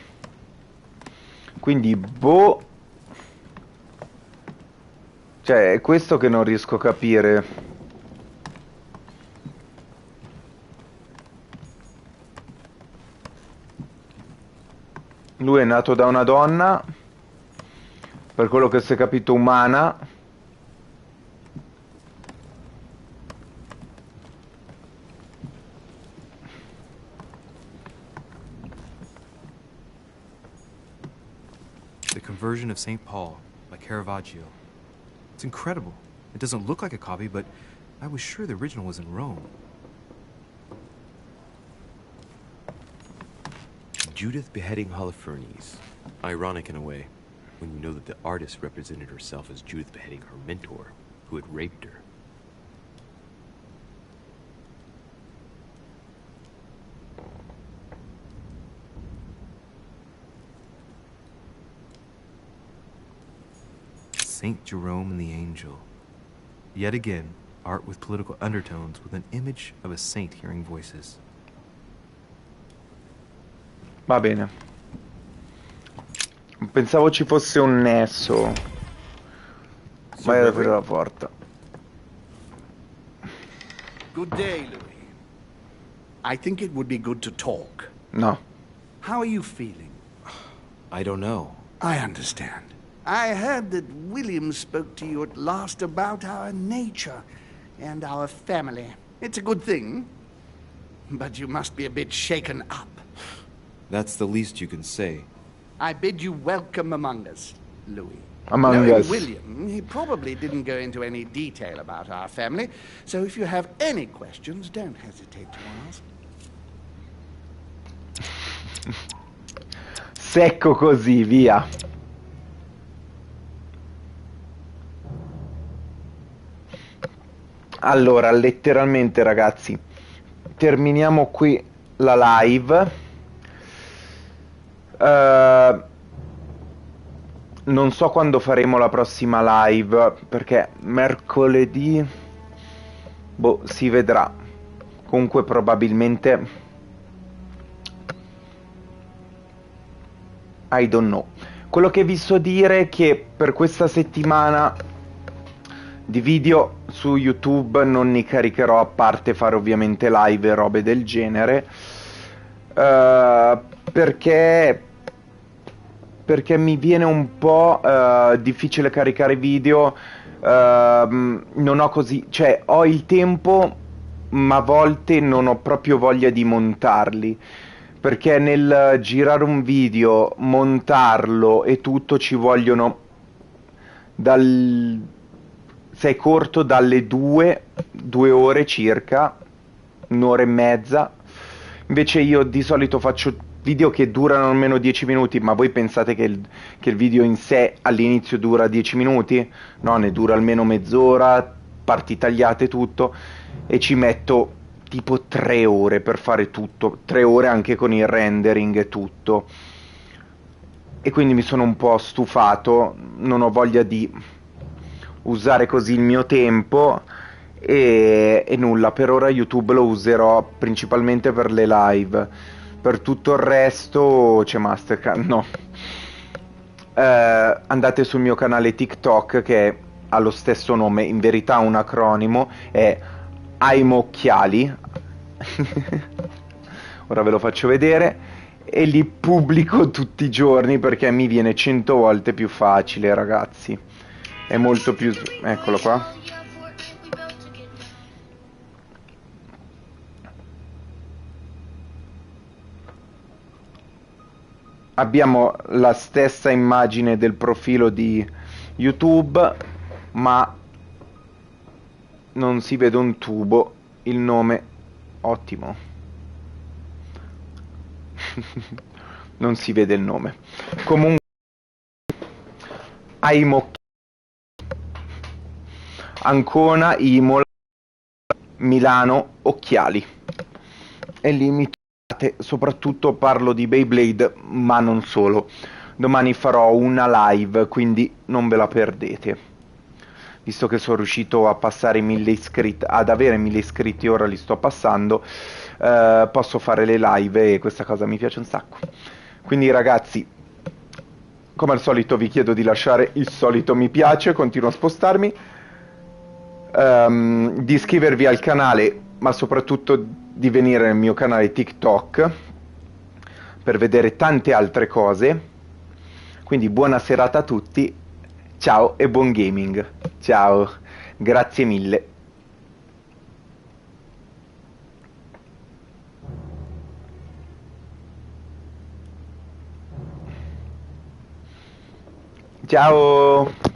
Quindi, boh... Cioè, è questo che non riesco a capire. Lui è nato da una donna, per quello che si è capito umana. The Conversion of St. Paul by Caravaggio. It's incredible. It doesn't look like a copy, but I was sure the original was in Rome. Judith beheading Holofernes. Ironic in a way, when you know that the artist represented herself as Judith beheading her mentor, who had raped her. Saint Jerome and the Angel. Yet again, art with political undertones with an image of a saint hearing voices. Va bene. Pensavo ci fosse un nesso. Vai ad aprire la porta. Good day, Louis. I think it would be good to talk. No. How are you feeling? I don't know. I understand. I heard that William spoke to you at last about our nature and our family. It's a good thing, but you must be a bit shaken up. That's the least you can say. I bid you welcome among us, Louis. Among Knowing us. William, he probably didn't go into any detail about our family, so if you have any questions, don't hesitate to ask. Secco così, via. Allora, letteralmente, ragazzi, terminiamo qui la live. Non so quando faremo la prossima live, perché mercoledì, boh, si vedrà. Comunque probabilmente, I don't know. Quello che vi so dire è che per questa settimana di video su YouTube non ne caricherò, a parte fare ovviamente live e robe del genere, perché mi viene un po' difficile caricare video. Non ho così, cioè ho il tempo, ma a volte non ho proprio voglia di montarli, perché nel girare un video, montarlo e tutto ci vogliono sei corto dalle 2 ore circa, un'ora e mezza. Invece io di solito faccio video che durano almeno 10 minuti, ma voi pensate che il video in sé all'inizio dura 10 minuti? No, ne dura almeno mezz'ora, parti tagliate, tutto, e ci metto tipo 3 ore per fare tutto, 3 ore anche con il rendering e tutto. E quindi mi sono un po' stufato, non ho voglia di usare così il mio tempo e nulla, per ora YouTube lo userò principalmente per le live. Per tutto il resto c'è Mastercard, no. Andate sul mio canale TikTok che ha lo stesso nome, in verità un acronimo, è Aimocchiali. Ora ve lo faccio vedere, e li pubblico tutti i giorni perché mi viene 100 volte più facile, ragazzi. È molto più... eccolo qua. Abbiamo la stessa immagine del profilo di YouTube, ma non si vede un tubo. Il nome, ottimo. Non si vede il nome. Comunque, Ancona, Imola, Milano, Occhiali. E lì mi trovate, soprattutto parlo di Beyblade, ma non solo. Domani farò una live, quindi non ve la perdete. Visto che sono riuscito a passare 1000 iscritti, ad avere 1000 iscritti, ora li sto passando, posso fare le live e questa cosa mi piace un sacco. Quindi ragazzi, come al solito vi chiedo di lasciare il solito mi piace, continuo a spostarmi, di iscrivervi al canale, ma soprattutto di venire nel mio canale TikTok per vedere tante altre cose. Quindi buona serata a tutti, ciao e buon gaming. Ciao, grazie mille. Ciao.